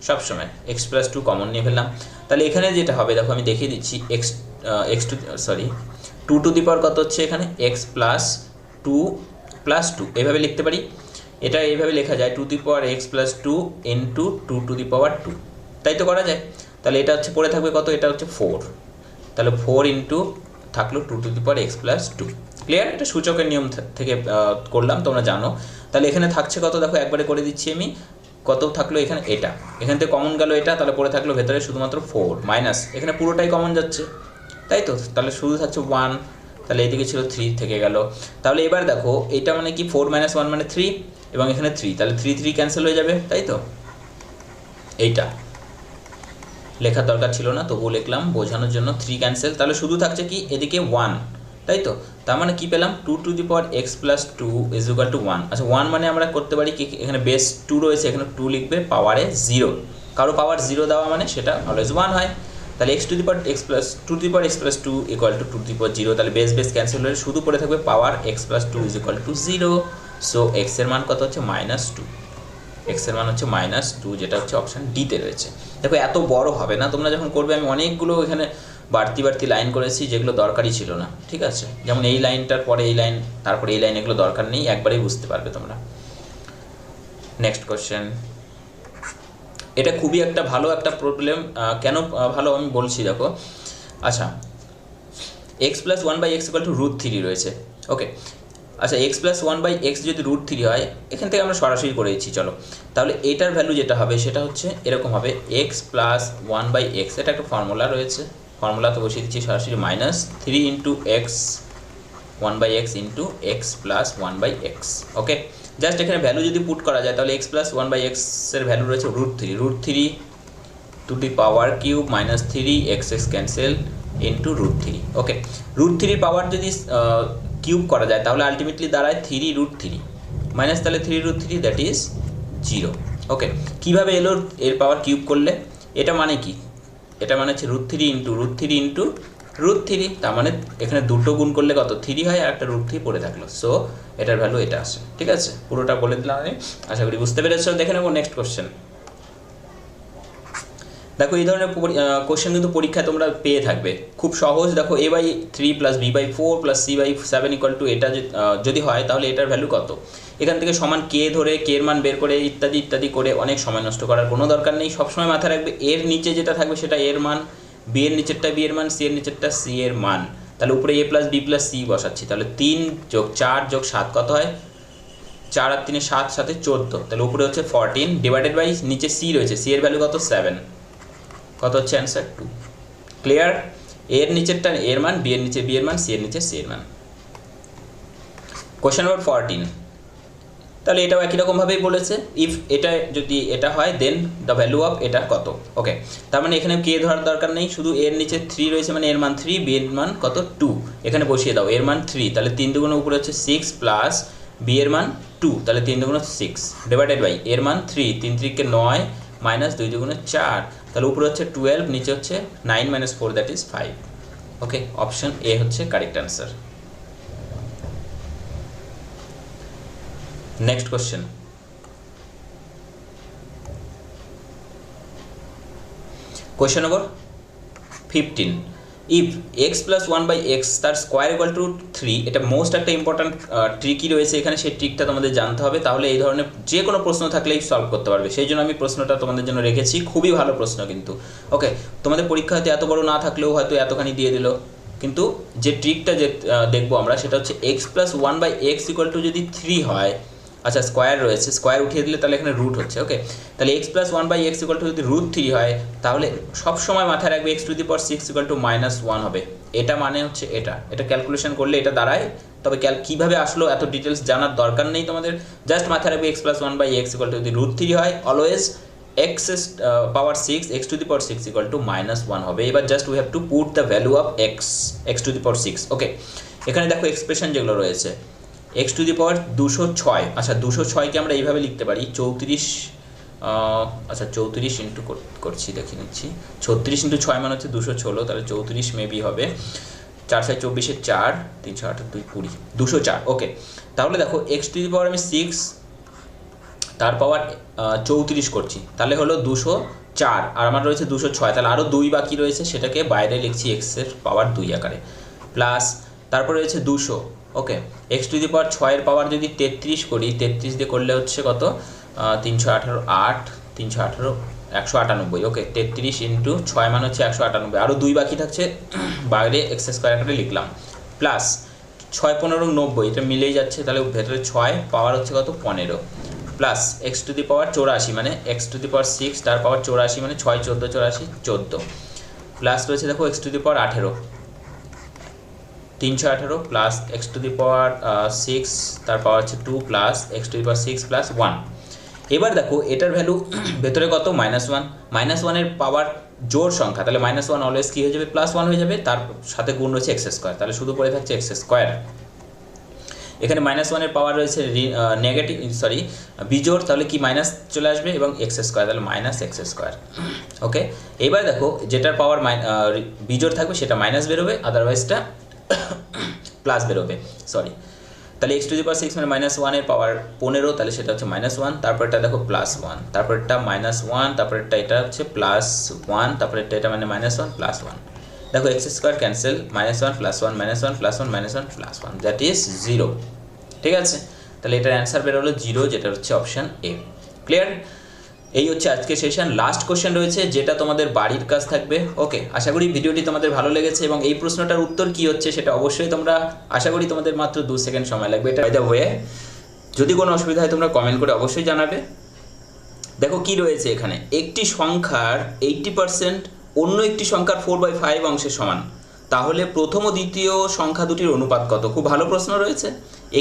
সবসময়, x+2 কমন নিয়ে ফেললাম। তাহলে এখানে যেটা হবে দেখো আমি দেখিয়ে দিচ্ছি, টু টু দি পাওয়ার কত হচ্ছে এখানে, x+2 এভাবে লিখতে পারি, এটা এইভাবে লেখা যায় 2 to the power x+2 into 2 to the power 2, তাই তো করা যায়। তাহলে এটা হচ্ছে পড়ে থাকবে কত, এটা হচ্ছে 4, তাহলে 4 ইন্টু থাকলো 2 to the power x+2। Clear? এটা সূচকের নিয়ম থেকে করলাম, তোমরা জানো। তাহলে এখানে থাকছে কত, দেখো একবারে করে দিচ্ছি আমি, কত থাকলো এখানে, এটা এখান থেকে কমন গেল এটা, তাহলে পড়ে থাকলো ভেতরে শুধুমাত্র 4 মাইনাস, এখানে পুরোটাই কমন যাচ্ছে, তাই তো, তাহলে শুধু থাকছে 1, তাহলে এইদিকে ছিল 3 থেকে গেল। তাহলে এবার দেখো এটা মানে কি, 4 - 1 মানে 3, এবং এখানে 3, তাহলে 3 ক্যান্সেল হয়ে যাবে, তাই তো। এইটা লেখার দরকার ছিল না, তবুও লিখলাম বোঝানোর জন্য, 3 ক্যান্সেল, তাহলে শুধু থাকছে কি এদিকে 1, তাই তো। তার মানে কি পেলাম, 2 to the power x+2 is equal to 1। আচ্ছা 1 মানে আমরা করতে পারি কি, এখানে বেস 2 রয়েছে, এখানে 2 লিখবে, পাওয়ারে 0, কারো পাওয়ার 0 দেওয়া মানে সেটা অলওয়েজ 1 হয়। তাহলে x to the power to to the power x+2 equal to 2 to the power 0, তাহলে বেস ক্যান্সেল হয়ে শুধু পড়ে থাকবে power x+2 is equal to 0। So x এর মান কত হচ্ছে, -2, x এর মান হচ্ছে -2, যেটা হচ্ছে অপশান ডিতে রয়েছে। দেখো এত বড় হবে না, তোমরা যখন করবে, আমি অনেকগুলো এখানে বাড়তি লাইন করেছি যেগুলো দরকারই ছিল না, ঠিক আছে, যেমন এই লাইনটার পরে এই লাইন, তারপরে এই লাইন, এগুলো দরকার নেই, একবারেই বুঝতে পারবে তোমরা। নেক্সট কোশ্চেন, এটা খুবই একটা ভালো একটা প্রবলেম, কেন ভালো আমি বলছি দেখো। আচ্ছা x+1/x = √3 রয়েছে, ওকে। আচ্ছা x+1/x যদি √3 হয়, এখান থেকে আমরা সরাসরি করে দিচ্ছি, চলো। তাহলে এটার ভ্যালু যেটা হবে সেটা হচ্ছে এরকম হবে, x+1/x, এটা একটা ফর্মুলা রয়েছে, ফর্মুলা তো বসিয়ে দিচ্ছি সরাসরি, -3 ইন্টু x1/x ইন্টু x+1/x, ওকে। জাস্ট এখানে ভ্যালু যদি পুট করা যায়, তাহলে x+1/x এর ভ্যালু রয়েছে √3 two the power cube -3 x cancel into √3, ওকে। √3 পাওয়ার যদি কিউব করা যায়, তাহলে আলটিমেটলি দাঁড়ায় 3√3 মাইনাস, তাহলে 3√3 দ্যাট ইজ 0, ওকে। কীভাবে এলো এর পাওয়ার কিউব করলে, এটা মানে কি, এটা মানে হচ্ছে √3 ইন্টু √3, তার মানে এখানে দুটো গুণ করলে কত, 3 হয়, আর একটা √3 পড়ে থাকলো, সো এটার ভ্যালু এটা আসে, ঠিক আছে। পুরোটা বলে দিলাম আমি, আশা করি বুঝতে পেরেছো। দেখে নেবো নেক্সট কোশ্চেন। দেখো এই ধরনের কোশ্চেন কিন্তু পরীক্ষায় তোমরা পেয়ে থাকবে, খুব সহজ। দেখো a/3 + b/4 + c/7 = এটা যদি হয়, তাহলে এটার ভ্যালু কত, এখান থেকে সমান কে ধরে কে এর মান বের করে ইত্যাদি করে অনেক সময় নষ্ট করার কোনো দরকার নেই। সবসময় মাথায় রাখবে এর নিচে যেটা থাকবে সেটা এর মান, বি এর নিচেরটা বি এর মান, সি এর নিচেরটা সি এর মান। তাহলে উপরে a + b + c বসাচ্ছি, তাহলে 3 + 4 + 7 কত হয়, 4 আর 3 7, 7 14, তাহলে উপরে হচ্ছে 14 ডিভাইডেড বাই নিচে সি রয়েছে, সি এর ভ্যালু কত 7, কত হচ্ছে অ্যান্সার 2। ক্লিয়ার? এর নিচেরটা এর মান, বি এর নিচে বি এর মান, সি এর নিচে সি এর মান। কোশ্চেন নম্বর 14, তাহলে এটাও একই রকমভাবেই বলেছে, ইফ এটা যদি এটা হয় দেন দ্য ভ্যালু অফ এটা কত, ওকে। তার মানে এখানে কে ধরার দরকার নেই, শুধু এর নিচে 3 রয়েছে মানে এর মান 3, বি এর মান কত 2, এখানে বসিয়ে দাও, এর মান 3, তাহলে 3 দুগুণ উপরে হচ্ছে 6 প্লাস বি এর মান 2, তাহলে 3 দুগুণ 6 ডিভাইডেড বাই এর মান 3, 3 3 9 মাইনাস 2 দুগুণে 4, তাহলে উপরে হচ্ছে 12, নিচে হচ্ছে 9 - 4 that is 5, okay. Option A হচ্ছে correct answer. Next question, question number 15, if x + 1/x তার স্কোয়ার ইকুয়াল টু 3, এটা মোস্ট একটা ইম্পর্ট্যান্ট ট্রিকই রয়েছে এখানে, সেই ট্রিকটা তোমাদের জানতে হবে, তাহলে এই ধরনের যে কোনো প্রশ্ন থাকলেই সলভ করতে পারবে। সেই জন্য আমি প্রশ্নটা তোমাদের জন্য রেখেছি, খুবই ভালো প্রশ্ন কিন্তু, ওকে। তোমাদের পরীক্ষা হয়তো এত বড় না থাকলেও হয়তো এতখানি দিয়ে দিল, কিন্তু যে ট্রিকটা যে দেখবো আমরা সেটা হচ্ছে x + 1/x ইকুয়াল টু যদি 3 হয়, আচ্ছা স্কোয়ার রয়েছে, স্কোয়ার উঠিয়ে দিলে তাহলে এখানে রুট হচ্ছে, ওকে। তাহলে x + 1/x ইকুয়াল টু যদি √3 হয়, তাহলে সবসময় মাথায় রাখবে x⁶ ইকুয়াল টু -1 হবে, এটা মানে হচ্ছে এটা ক্যালকুলেশন করলে এটা দাঁড়ায়। তবে কীভাবে আসলো এত ডিটেলস জানার দরকার নেই তোমাদের, জাস্ট মাথায় রাখবে x + 1/x ইকুয়াল টু যদি √3 হয়, অলওয়েজ x⁶ ইকুয়াল টু -1 হবে। এবার just we have to put the value of x⁶, ওকে। এখানে দেখো এক্সপ্রেশন যেগুলো রয়েছে, x⁴ আচ্ছা 206কে আমরা এইভাবে লিখতে পারি 34, আচ্ছা 34 ইন্টু করছি, দেখে নিচ্ছি, 36 × 6 মানে হচ্ছে 216, তাহলে 34 মেবি হবে। 4 6 24 4 3 6 8 2 20 204 ওকে। তাহলে দেখো এক্স টু দি পাওয়ার আমি 6 তার পাওয়ার 34 করছি, তাহলে হলো 204 আর আমার রয়েছে 206, তাহলে আরও 2 বাকি রয়েছে, সেটাকে বাইরে লিখছি এক্সের পাওয়ার 2 আকারে, প্লাস তারপরে রয়েছে 200 ওকে। এক্স টু দি পাওয়ার 6 এর পাওয়ার যদি 33 করি, 33 দিয়ে করলে হচ্ছে কত 318 8 318 198 ওকে। 33 ইন্টু 6 মানে হচ্ছে 198, আরও 2 বাকি থাকছে, বাইরে এক্স স্কোয়ার আকারে লিখলাম, প্লাস 6 15 90, এটা মিলেই যাচ্ছে, তাহলে ভেতরে 6 পাওয়ার হচ্ছে কত 15, প্লাস এক্স টু দি পাওয়ার 84 মানে এক্স টু দি পাওয়ার 6 তার পাওয়ার 84 মানে 6 14 84 14, প্লাস রয়েছে দেখো x to the power 18 318 plus x to the power 6 তার পাওয়ার হচ্ছে 2 plus x to the power 6 plus 1। এবার দেখো এটার ভ্যালু ভেতরে কত -1, -1 এর পাওয়ার জোড় সংখ্যা, তাহলে -1 অলওয়েজ কী হয়ে যাবে +1 হয়ে যাবে, তার সাথে গুণ রয়েছে এক্স স্কোয়ার, তাহলে শুধু পড়ে থাকছে এক্স স্কোয়ার। এখানে -1 এর পাওয়ার রয়েছে নেগেটিভ বিজোড়, তাহলে কি মাইনাস চলে আসবে এবং এক্স স্কোয়ার, তাহলে মাইনাস এক্স স্কোয়ার ওকে। এবার দেখো যেটার পাওয়ার বিজোড় থাকবে সেটা মাইনাস বেরোবে, আদারওয়াইজটা প্লাস বেরোবে, সরি। তাহলে এক্স টু দি পাওয়ার 6 মানে -1 এর পাওয়ার 15, তাহলে সেটা হচ্ছে -1, তারপরটা দেখো +1, তারপরটা -1, তারপরটা এটা হচ্ছে +1, তারপরটা এটা মানে -1 +1, দেখো x square cancel, -1 +1 -1 +1 -1 +1 that is 0, ঠিক আছে। তাহলে এটার অ্যান্সার বেরোলো 0, যেটা হচ্ছে অপশান এ। ক্লিয়ার? এই হচ্ছে আজকে সেশন। লাস্ট কোশ্চেন রয়েছে যেটা তোমাদের বাড়ির কাজ থাকবে ওকে। আশা করি ভিডিওটি তোমাদের ভালো লেগেছে এবং এই প্রশ্নটার উত্তর কি হচ্ছে সেটা অবশ্যই তোমরা, আশা করি তোমাদের মাত্র 2 সেকেন্ড সময় লাগবে। এটা বাই দ্য ওয়ে, যদি কোনো অসুবিধা হয় তোমরা কমেন্ট করে অবশ্যই জানাবে। দেখো কি রয়েছে এখানে, একটি সংখ্যার 80% অন্য একটি সংখ্যার 4/5 অংশের সমান, তাহলে প্রথম ও দ্বিতীয় সংখ্যা দুটির অনুপাত কত? খুব ভালো প্রশ্ন রয়েছে।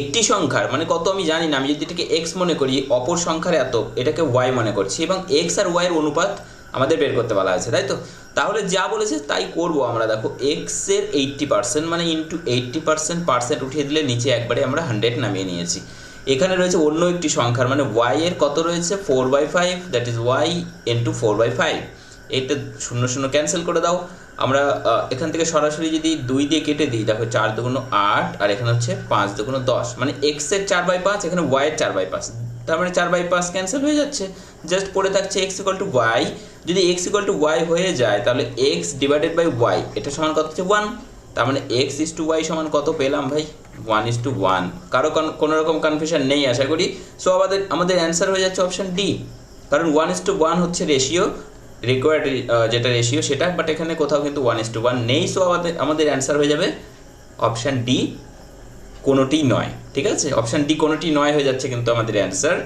একটি সংখ্যার মানে কত আমি জানি না, আমি যদি এটাকে এক্স মনে করি, অপর সংখ্যার এত, এটাকে ওয়াই মনে করছি, এবং এক্স আর ওয়াইয়ের অনুপাত আমাদের বের করতে বলা হয়েছে, তাই তো? তাহলে যা বলেছে তাই করব আমরা। দেখো এক্সের 80% মানে ইন্টু 80% উঠিয়ে দিলে নিচে একবারে আমরা 100 নামিয়ে নিয়েছি। এখানে রয়েছে অন্য একটি সংখ্যার মানে ওয়াই এর কত রয়েছে 4/5, দ্যাট ইজ ওয়াই ইন্টু 4/5। এইটা 0 0 ক্যান্সেল করে দাও। আমরা এখান থেকে সরাসরি যদি 2 দিয়ে কেটে দিই, দেখো 4 2 8 আর এখানে হচ্ছে 5 2 10, মানে এক্স এর 4/5, এখানে ওয়াই এর 4/5, তার মানে 4/5 ক্যান্সেল হয়ে যাচ্ছে, জাস্ট পড়ে থাকছে এক্স ইকুয়াল টু ওয়াই। যদি এক্স ইকুয়াল টু ওয়াই হয়ে যায় তাহলে এক্স ডিভাইডেড বাই ওয়াই এটা সমান কত হচ্ছে 1, তার মানে এক্স ইস টু ওয়াই সমান কত পেলাম ভাই 1:1। কারো কোনো রকম কনফিউশন নেই আশা করি। সো আমাদের অ্যান্সার হয়ে যাচ্ছে অপশান ডি, কারণ 1:1 হচ্ছে রেশিও, রিকোয়ার্ড যেটা রেশিও সেটা, বাট এখানে কোথাও কিন্তু 1:1 নেই। সো আমাদের অ্যান্সার হয়ে যাবে অপশান ডি, কোনোটি নয়, ঠিক আছে? অপশান ডি কোনোটি নয় হয়ে যাচ্ছে কিন্তু আমাদের অ্যান্সার।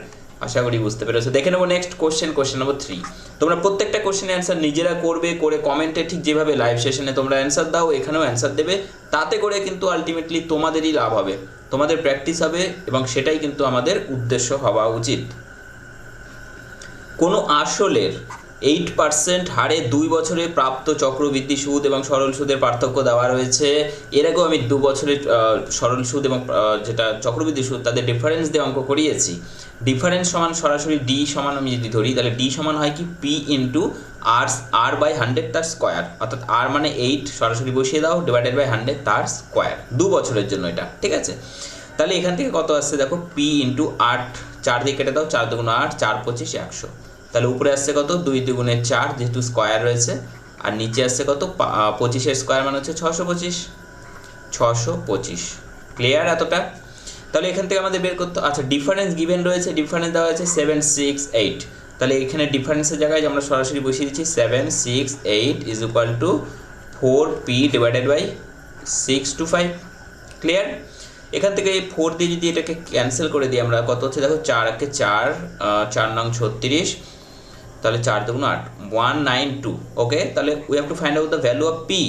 আশা করি বুঝতে পেরেছো। দেখে নেবো নেক্সট কোশ্চেন নম্বর 3। তোমরা প্রত্যেকটা কোশ্চেনের অ্যান্সার নিজেরা করবে, করে কমেন্টে ঠিক যেভাবে লাইভ সেশনে তোমরা অ্যান্সার দাও এখানেও অ্যান্সার দেবে, তাতে করে কিন্তু আলটিমেটলি তোমাদেরই লাভ হবে, তোমাদের প্র্যাকটিস হবে, এবং সেটাই কিন্তু আমাদের উদ্দেশ্য হওয়া উচিত। কোনো আসলের 8% হারে 2 বছরে প্রাপ্ত চক্রবৃদ্ধি সুদ এবং সরল সুদের পার্থক্য দেওয়া রয়েছে। এর আগেও আমি 2 বছরের সরল সুদ এবং যেটা চক্রবৃদ্ধি সুদ তাদের ডিফারেন্স দিয়ে অঙ্ক করিয়েছি। ডিফারেন্স সমান সরাসরি ডি সমান আমি যদি ধরি, তাহলে ডি সমান হয় কি পি ইন্টু r/100 তার স্কোয়ার, অর্থাৎ r মানে 8 সরাসরি বসিয়ে দাও, ডিভাইডেড বাই 100 তার স্কোয়ার, 2 বছরের জন্য এটা, ঠিক আছে? তাহলে এখান থেকে কত আসছে দেখো, পি ইন্টু 8, 4 দিয়ে কেটে দাও, 4 2 8, 4 25 100, তাহলে উপরে আসছে কত 2 2 4 যেহেতু স্কোয়ার রয়েছে, আর নিচে আসছে কত 25 স্কোয়ার মানে হচ্ছে 625। ক্লিয়ার এতটা? তাহলে এখান থেকে আমাদের বের করতে, আচ্ছা ডিফারেন্স গিভেন রয়েছে, ডিফারেন্স দেওয়া আছে 7 6 8, তাহলে এখানে ডিফারেন্সের জায়গায় আমরা সরাসরি বসিয়ে দিচ্ছি 7 6 8 is equal to 4p divided by 6 to 5। Clear? এখান থেকে 4 দিয়ে যদি এটাকে ক্যান্সেল করে দিই আমরা, কত হচ্ছে দেখো 4 একে 4, 4 নং 36, তাহলে 4 2 8 192। ওকে, তাহলে we have to find out the value of P,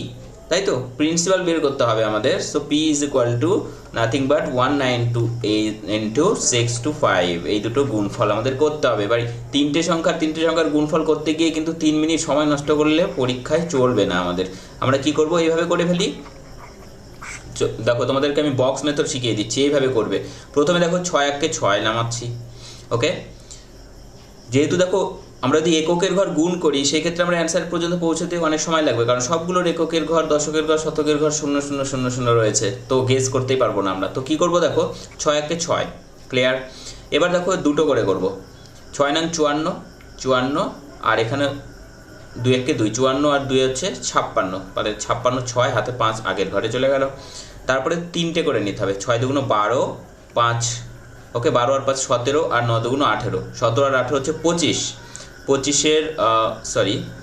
তাই তো? প্রিন্সিপাল বের করতে হবে আমাদের। So P is equal two nothing but 192 into 6 to 5, এই দুটো গুণফল আমাদের করতে হবে। এবার তিনটে সংখ্যার গুণফল করতে গিয়ে কিন্তু 3 মিনিট সময় নষ্ট করলে পরীক্ষায় চলবে না আমাদের। আমরা কি করব, এইভাবে করে ফেলি। দেখো তোমাদেরকে আমি বক্স মেথড শিখিয়ে দিচ্ছি, এইভাবে করবে। প্রথমে দেখো 6 একে 6 নামাচ্ছি, ওকে? যেহেতু দেখো আমরা যদি এককের ঘর গুণ করি সেই ক্ষেত্রে আমরা অ্যান্সার পর্যন্ত পৌঁছতে অনেক সময় লাগবে, কারণ সবগুলোর এককের ঘর, দশকের ঘর, শতকের ঘর 0 0 0 0 রয়েছে, তো গেস করতেই পারবো না আমরা। তো কি করব দেখো, 6 একে 6, ক্লিয়ার। এবার দেখো দুটো করে করব, 6 নং 54, 54 আর এখানে 2 একে 2, 54 আর 2 হচ্ছে 56, তাহলে 56 6 হাতে 5 আগের ঘরে চলে গেল। তারপরে 3টে করে নিতে হবে, 6 দুগুণ 12, 5 ওকে, 12 আর 5 17 আর 9 দুগুণ 18, 17 আর 18 হচ্ছে 25, 25-এর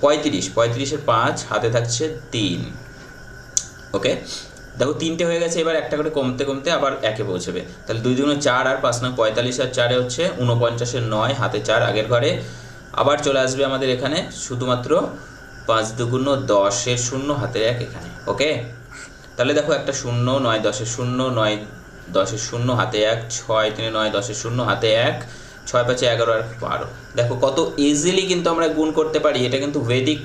35, 35-এর 5 হাতে থাকছে 3, ওকে। দেখো 3টে হয়ে গেছে, এবার একটা করে কমতে কমতে আবার একে পৌঁছবে, তাহলে 2 দুগুণ 4 আর 5 নং 45 আর 4 হচ্ছে 49-এর 9 হাতে 4 আগের ঘরে। আবার চলে আসবে আমাদের এখানে শুধুমাত্র 5 দুগুণ 10-এর 0 হাতে 1 এখানে, ওকে। তাহলে দেখো একটা 0, 9 10-এর 0, 9 10-এর 0 হাতে 1, 6 3 9 10-এর 0 হাতে 1, 6 5 11 আর 12। দেখো কত ইজিলি কিন্তু আমরা গুণ করতে পারি, এটা কিন্তু বৈদিক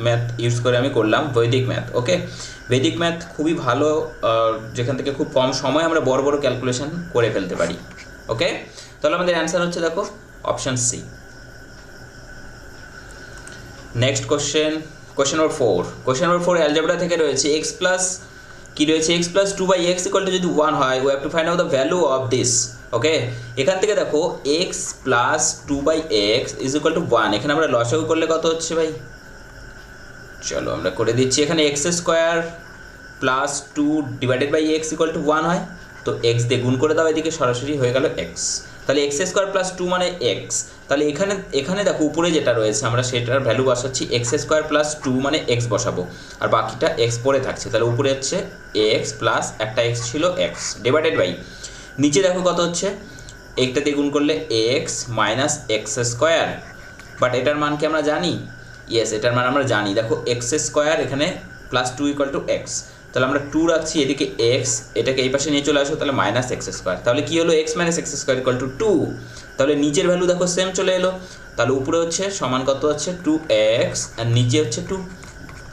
ম্যাথ ইউজ করে আমি করলাম, বৈদিক ম্যাথ, ওকে। বৈদিক ম্যাথ খুবই ভালো, যেখান থেকে খুব কম সময়ে আমরা বড় বড় ক্যালকুলেশন করে ফেলতে পারি, ওকে। তাহলে আমাদের অ্যান্সার হচ্ছে দেখো option C. Next question number 4। Question number 4 algebra থেকে রয়েছে x প্লাস কি রয়েছে, x প্লাস 2/x ইকুয়াল টু যদি 1 হয়, we have to find out the value of this, okay. এখান থেকে দেখো x প্লাস 2/x ইজ ইকুয়াল টু 1, এখানে আমরা লসাগু করলে কত হচ্ছে ভাই, চলো আমরা করে দিচ্ছি। এখানে x square plus 2 divided by x equal to 1 হয়, তো x দিয়ে গুণ করে দাও, এদিকে সরাসরি হয়ে গেল x, তাহলে x স্কোয়ার প্লাস 2 মানে x, তাহলে এখানে দেখো উপরে যেটা রয়েছে আমরা সেটার ভ্যালু বসাচ্ছি, x স্কোয়ার প্লাস 2 মানে x বসাবো, আর বাকিটা x পরে থাকছে, তাহলে উপরে হচ্ছে x প্লাস একটা x ছিল x ডিভাইডেড বাই, নিচে দেখো কত হচ্ছে, একটা দিয়ে গুণ করলে x minus x square, but এটার মান কি আমরা জানি, ইয়েস এটার মান আমরা জানি। দেখো এক্স স্কোয়ার এখানে প্লাস 2 ইকুয়াল টু এক্স, তাহলে আমরা 2 রাখছি, এদিকে এক্স, এটাকে এই পাশে নিয়ে চলে আসো, তাহলে মাইনাস এক্স স্কোয়ার, তাহলে কি হলো x minus x square equal to 2, তাহলে নিচের ভ্যালু দেখো সেম চলে এলো, তাহলে উপরে হচ্ছে সমান কত হচ্ছে 2x আর নিচে হচ্ছে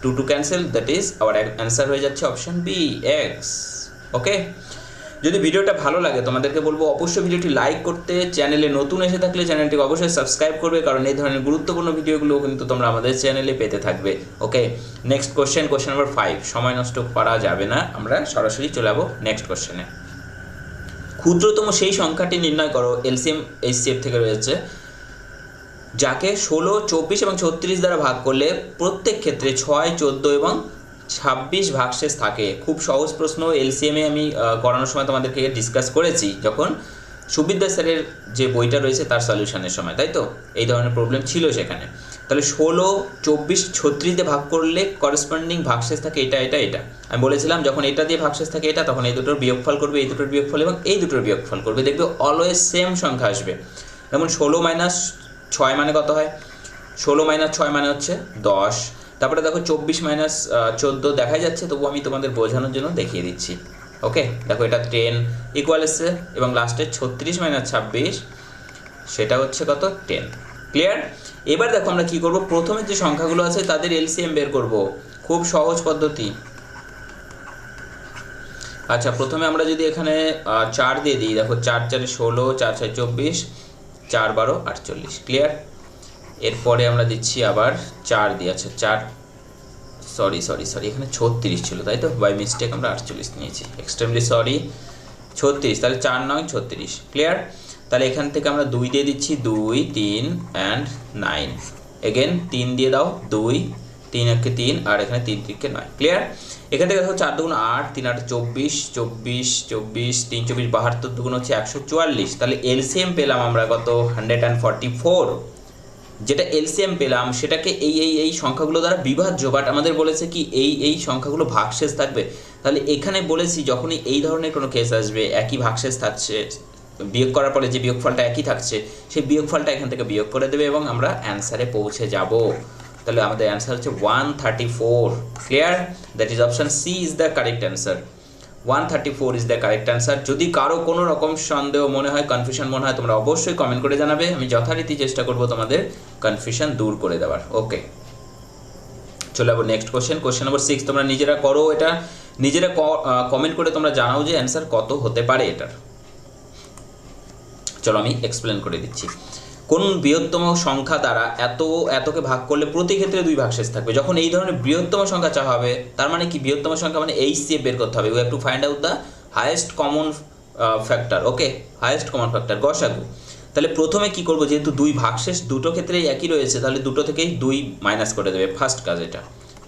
2 cancel, that is our answer হয়ে যাচ্ছে অপশন বি এক্স, ওকে। যদি ভিডিওটা ভালো লাগে তোমাদেরকে বলবো অবশ্যই ভিডিওটি লাইক করতে, চ্যানেলে নতুন এসে থাকলে চ্যানেলটিকে অবশ্যই সাবস্ক্রাইব করবে, কারণ এই ধরনের গুরুত্বপূর্ণ ভিডিওগুলো কিন্তু তোমরা আমাদের চ্যানেলে পেতে থাকবে, ওকে। নেক্সট কোশ্চেন নম্বর 5, সময় নষ্ট করা যাবে না, আমরা সরাসরি চলে যাবো নেক্সট কোশ্চেনে। ক্ষুদ্রতম সেই সংখ্যাটি নির্ণয় করো, এলসিএম এইচসিএফ থেকে রয়েছে, যাকে 16, 24 এবং 36 দ্বারা ভাগ করলে প্রত্যেক ক্ষেত্রে 6, 14 এবং 26 ভাগশেষ থাকে। খুব সহজ প্রশ্ন, এলসিএমে আমি করানোর সময় তোমাদেরকে ডিসকাস করেছি, যখন সুবিদ্যা স্যারের যে বইটা রয়েছে তার সলিউশনের সময়, তাই তো এই ধরনের প্রবলেম ছিল সেখানে। তাহলে 16, 24, 36 দিয়ে ভাগ করলে করসপন্ডিং ভাগশেষ থাকে এটা এটা এটা, আমি বলেছিলাম যখন এটা দিয়ে ভাগশেষ থাকে এটা, তখন এই দুটোর বিয়োগফল করবে, এই দুটোর বিয়োগফল এবং এই দুটোর বিয়োগফল করবে, দেখবে অলওয়েজ সেম সংখ্যা আসবে। যেমন 16 মাইনাস 6 মানে কত হয়, 16 মাইনাস 6 মানে হচ্ছে 10, তারপরে দেখো 24 মাইনাস 14 দেখাই যাচ্ছে, তবু আমি তোমাদের বোঝানোর জন্য দেখিয়ে দিচ্ছি, ওকে। দেখো এটা 10 ইকুয়াল এসছে, এবং লাস্টে 36 মাইনাস 26 সেটা হচ্ছে কত 10, ক্লিয়ার। এবার দেখো আমরা কি করব, প্রথমে যে সংখ্যাগুলো আছে তাদের এলসিএম বের করব, খুব সহজ পদ্ধতি। আচ্ছা প্রথমে আমরা যদি এখানে 4 দিয়ে দিই, দেখো 4 4 16, 4 6 24, 4 12 48, ক্লিয়ার। এরপরে আমরা দিচ্ছি আবার 4 দিয়ে, আচ্ছা 4 সরি এখানে 36 ছিল, তাই তো বাই মিস্টেক আমরা 48 নিয়েছি, এক্সট্রিমলি সরি, 36, তাহলে 4 9 36, ক্লিয়ার। তাহলে এখান থেকে আমরা 2 দিয়ে দিচ্ছি, 2 3 অ্যান্ড 9, এগেন 3 দিয়ে দাও, 2 3 1 3 আর এখানে 3 3 9, ক্লিয়ার। এখান থেকে দেখো 4 দুগুণ 8, 3 8 24, 24 24 3 24 72 দুগুণ হচ্ছে 144, তাহলে এলসিএম পেলাম আমরা কত 144, যেটা এলসিএম পেলাম সেটাকে এই সংখ্যাগুলো দ্বারা বিভাজ্য, বাট আমাদের বলেছে কি এই সংখ্যাগুলো ভাগশেষ থাকবে, তাহলে এখানে বলেছি যখনই এই ধরনের কোনো কেস আসবে একই ভাগশেষ থাকছে, বিয়োগ করার পরে যে বিয়োগফলটা একই থাকছে সেই বিয়োগফলটা এখান থেকে বিয়োগ করে দেবে এবং আমরা অ্যান্সারে পৌঁছে যাব। তাহলে আমাদের অ্যান্সার হচ্ছে 134, clear, that is option C is the correct answer, 134 is the correct answer. যদি কারো কোনো রকম সন্দেহ মনে হয়, কনফিউশন মনে হয়, তোমরা অবশ্যই কমেন্ট করে জানাবে, আমি যথারীতি চেষ্টা করব তোমাদের কনফিউশন দূর করে দেওয়ার, ওকে। চলে যাবো নেক্সট কোশ্চেন নম্বর 6, তোমরা নিজেরা করো এটা, নিজেরা কমেন্ট করে তোমরা জানাও যে অ্যান্সার কত হতে পারে এটার। চলো আমি এক্সপ্লেন করে দিচ্ছি। কোন বৃহত্তম সংখ্যা দ্বারা এতকে ভাগ করলে প্রতি ক্ষেত্রে 2 ভাগশেষ থাকবে। যখন এই ধরনের বৃহত্তম সংখ্যা চাওয়া হবে, তার মানে কি বৃহত্তম সংখ্যা মানে HCF বের করতে হবে। We have to find out the highest common factor. Okay, highest common factor গসাগু। তাহলে প্রথমে কি করব, যেহেতু 2 ভাগশেষ দুটো ক্ষেত্রেই একই রয়েছে, তাহলে দুটো থেকেই 2 মাইনাস করে দেবে। ফার্স্ট কাজ এটা,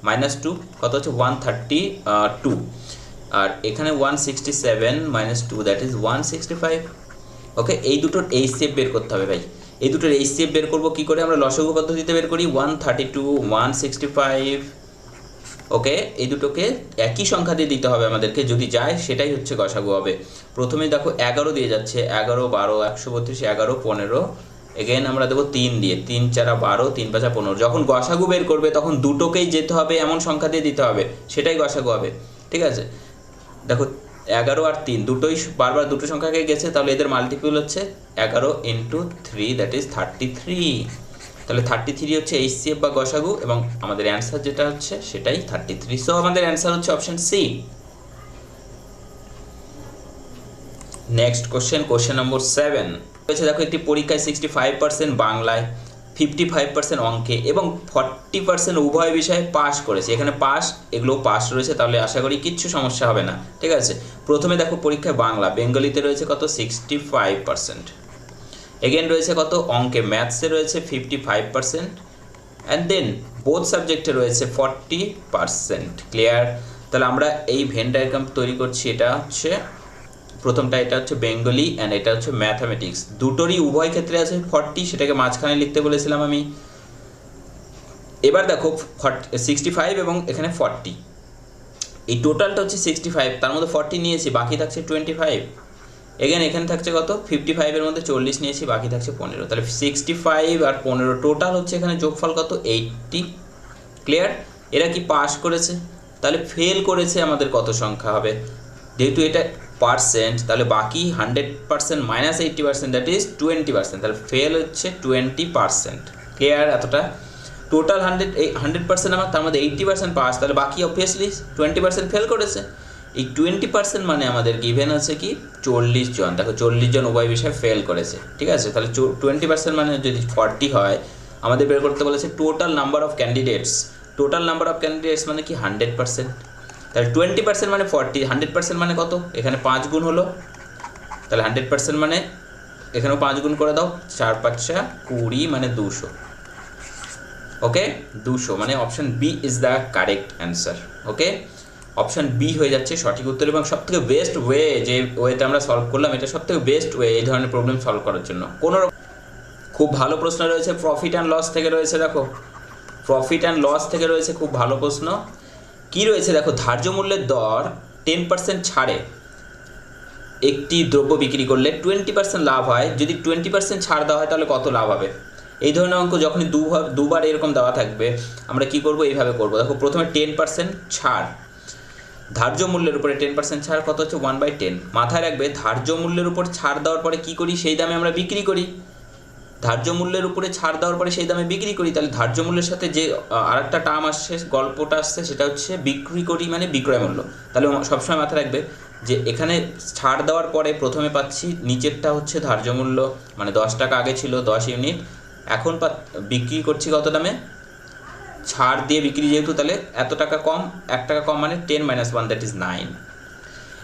-2 কত হচ্ছে 132, আর এখানে 167 -2 দ্যাট ইজ 165। ওকে, এই দুটোর HCF বের করতে হবে ভাই। এই দুটোর HCF বের করব কি করে, আমরা লসাগু পদ্ধতিতে বের করি। 132 165। ওকে, এই দুটোকে একই সংখ্যা দিয়ে দিতে হবে আমাদেরকে, যদি যায় সেটাই হচ্ছে গসাগু হবে। প্রথমে দেখো 11 দিয়ে যাচ্ছে, 11 12 132 11 15। এগেন আমরা দেবো 3 দিয়ে, 3 4 12 3 5 15। যখন গসাগু বের করবে তখন দুটোকেই যেতে হবে এমন সংখ্যা দিয়ে দিতে হবে, সেটাই গসাগু হবে। ঠিক আছে, দেখো 11 আর 3 দুটোই বারবার দুটো সংখ্যাকে গেছে, তাহলে এদের মাল্টিপল হচ্ছে 11 × 3 দ্যাট ইজ 33। তাহলে 33 হচ্ছে HCF বা গসাগু, এবং আমাদের অ্যান্সার যেটা হচ্ছে সেটাই 33। সো আমাদের অ্যান্সার হচ্ছে option C. Next question number 7 রয়েছে। দেখো একটি পরীক্ষায় 65% বাংলায়, 55% অঙ্কে এবং 40% উভয় বিষয়ে পাস করেছে। এখানে পাস, এগুলো পাস রয়েছে, তাহলে আশা করি কিচ্ছু সমস্যা হবে না। ঠিক আছে, প্রথমে দেখো পরীক্ষায় বাংলা, বেঙ্গলিতে রয়েছে কত 65%। এগেন রয়েছে কত অঙ্কে, ম্যাথসে রয়েছে 55%, অ্যান্ড দেন বোথ সাবজেক্টে রয়েছে 40%। ক্লিয়ার? তাহলে আমরা এই ভেন ডায়াগ্রাম তৈরি করছি। এটা হচ্ছে প্রথমটা, এটা হচ্ছে বেঙ্গলি অ্যান্ড এটা হচ্ছে ম্যাথামেটিক্স। দুটোরই উভয় ক্ষেত্রে আছে 40, সেটাকে মাঝখানে লিখতে বলেছিলাম আমি। এবার দেখো 65 এবং এখানে 40, এই টোটালটা হচ্ছে 65, তার মধ্যে 40 নিয়েছি, বাকি থাকছে 25। এগেন এখানে থাকছে কত 55 এর মধ্যে 40 নিয়েছি, বাকি থাকছে 15। তাহলে 65 আর 15 টোটাল হচ্ছে এখানে যোগফল কত 80। ক্লিয়ার? এরা কি পাস করেছে? তাহলে ফেল করেছে আমাদের কত সংখ্যা হবে, যেহেতু এটা পার্সেন্ট, তাহলে বাকি 100% মাইনাস 80% দ্যাট ইজ 20%। তাহলে ফেল হচ্ছে 20%। ক্লিয়ার? এতটা টোটাল 100% আমার, তার মধ্যে 80% পাস, তাহলে বাকি অবভিয়াসলি 20% ফেল করেছে। এই 20% মানে আমাদের গিভেন আছে কি 40 জন। দেখো 40 জন উভয় বিষয়ে ফেল করেছে। ঠিক আছে, তাহলে 20% মানে যদি 40 হয়, আমাদের বের করতে বলেছে total number of candidates. Total number of candidates মানে কি 100%। তাহলে 20% মানে 40, 100% মানে কত, এখানে 5 গুণ হলো, তাহলে 100% মানে এখানেও 5 গুণ করে দাও, 4 5 20 মানে 200। ওকে, 200 মানে option B is the correct answer. Okay, option B হয়ে যাচ্ছে সঠিক উত্তর, এবং সবথেকে বেস্ট ওয়ে, যে ওয়েতে আমরা সলভ করলাম, এটা সবথেকে বেস্ট ওয়ে এই ধরনের প্রবলেম সলভ করার জন্য। খুব ভালো প্রশ্ন রয়েছে প্রফিট অ্যান্ড লস থেকে রয়েছে। দেখো প্রফিট অ্যান্ড লস থেকে রয়েছে খুব ভালো প্রশ্ন। কি রয়েছে দেখো, ধার্য মূল্যের দর 10% ছাড়ে একটি দ্রব্য বিক্রি করলে 20% লাভ হয়। যদি 20% ছাড় দেওয়া হয় তাহলে কত লাভ হবে? এই ধরনের অঙ্ক যখনই দুবার এরকম দেওয়া থাকবে, আমরা কি করব, এইভাবে করব। দেখো প্রথমে 10% ছাড়, ধার্য মূল্যের উপরে 10% ছাড় কত হচ্ছে 1/10। মাথায় রাখবে ধার্য মূল্যের উপর ছাড় দেওয়ার পরে কি করি, সেই দামে আমরা বিক্রি করি। ধার্য মূল্যের উপরে ছাড় দেওয়ার পরে সেই দামে বিক্রি করি, তাহলে ধার্য মূল্যের সাথে যে আরেকটা টার্ম আসছে, গল্পটা আসছে, সেটা হচ্ছে বিক্রি করি মানে বিক্রয় মূল্য। তাহলে সবসময় মাথায় রাখবে যে এখানে ছাড় দেওয়ার পরে প্রথমে পাচ্ছি নিচেরটা হচ্ছে ধার্য মূল্য, মানে 10 টাকা আগে ছিল 10 ইউনিট, এখন বিক্রি করছি কত দামে, ছাড় দিয়ে বিক্রি যেহেতু, তাহলে এত টাকা কম, 1 টাকা কম মানে 10 - 1 দ্যাট ইজ 9।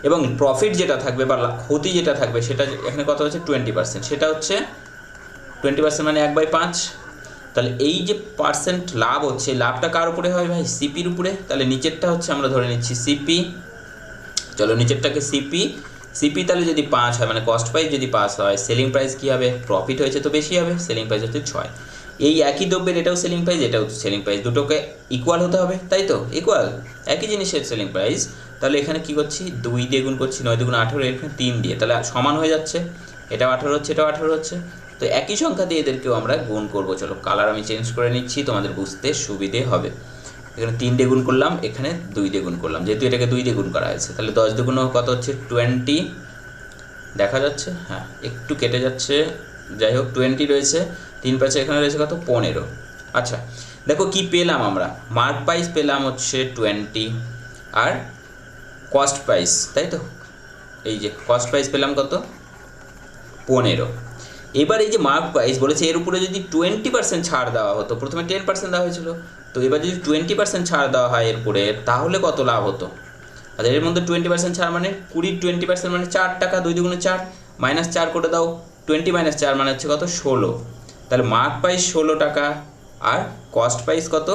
এবং প্রফিট যেটা থাকবে বা ক্ষতি যেটা থাকবে সেটা এখানে কত হচ্ছে 20%, সেটা হচ্ছে 20% মানে 1/5। তাহলে এই যে পার্সেন্ট লাভ হচ্ছে, লাভটা কার উপরে হয় ভাই, সিপির উপরে। তাহলে নিচেরটা হচ্ছে আমরা ধরে নিচ্ছি সিপি, চলো নিচেরটাকে সিপি তাহলে যদি 5 হয় মানে কস্ট প্রাইস যদি 5 হয়, সেলিং প্রাইস কী হবে, প্রফিট হয়েছে তো বেশি হবে, সেলিং প্রাইস হচ্ছে 6। এই একই দ্রব্যের এটাও সেলিং প্রাইস, এটাও সেলিং প্রাইস, দুটোকে ইকুয়াল হতে হবে, তাই তো, ইকুয়াল, একই জিনিসের সেলিং প্রাইস। তাহলে এখানে কি করছি, 2 দিয়ে গুণ করছি, 9 2 18, এখানে 3 দিয়ে, তাহলে সমান হয়ে যাচ্ছে, এটাও 18 হচ্ছে, এটাও 18 হচ্ছে। তো একই সংখ্যা দিয়ে এদেরকেও আমরা গুণ করবো। চলো কালার আমি চেঞ্জ করে নিচ্ছি, তোমাদের বুঝতে সুবিধে হবে। এখানে 3 দিয়ে গুণ করলাম, এখানে 2 দিয়ে গুণ করলাম, যেহেতু এটাকে 2 দিয়ে গুণ করা হয়েছে। তাহলে 10 দুগুণ কত হচ্ছে 20, দেখা যাচ্ছে, হ্যাঁ একটু কেটে যাচ্ছে, যাই হোক 20 রয়েছে, 3 5 এখানে রয়েছে কত 15। আচ্ছা দেখো কি পেলাম আমরা, মার্ক প্রাইস পেলাম হচ্ছে 20 আর কস্ট প্রাইস, তাই তো, এই যে কস্ট প্রাইস পেলাম কত 15। এবার এই যে মার্ক প্রাইস বলেছে এর উপরে যদি 20% ছাড় দেওয়া হতো, প্রথমে 10% দেওয়া হয়েছিল, তো এবার যদি 20% ছাড় দেওয়া হয় এর উপরে তাহলে কত লাভ হতো? আচ্ছা এর মধ্যে 20% ছাড় মানে 20% মানে 4 টাকা, 2 দুগুণে 4, -4 করে দাও, 20 - 4 মানে হচ্ছে কত 16, তাহলে মার্ক প্রাইস 16 টাকা আর কস্ট প্রাইস কত,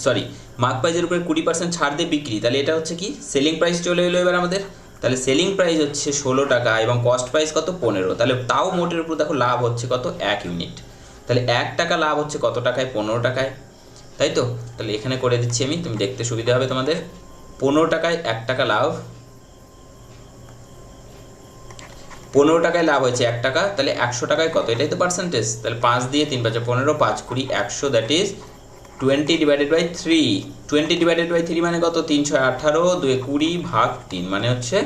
সরি মার্ক প্রাইসের উপরে 20% ছাড় দিয়ে বিক্রি, তাহলে এটা হচ্ছে কি সেলিং প্রাইস চলে এলো এবার আমাদের, তাহলে সেলিং প্রাইস হচ্ছে 16 টাকা এবং কস্ট প্রাইস কত 15, তাহলে তাও মোটের উপর দেখো লাভ হচ্ছে কত 1 ইউনিট, তাহলে 1 টাকা লাভ হচ্ছে কত টাকায় 15 টাকায়, তাই তো? তাহলে এখানে করে দিচ্ছি আমি, তুমি দেখতে সুবিধা হবে তোমাদের, 15 টাকায় 1 টাকা লাভ, 15 টাকায় লাভ হয়েছে 1 টাকা, তাহলে 100 টাকায় কত, এটাই তো পার্সেন্টেজ, তাহলে 5 দিয়ে 3 5 15, 5 20 100, দ্যাট ইজ 20/3, 20/3 মানে কত 3 6 18, 2 20 ভাগ 3 মানে হচ্ছে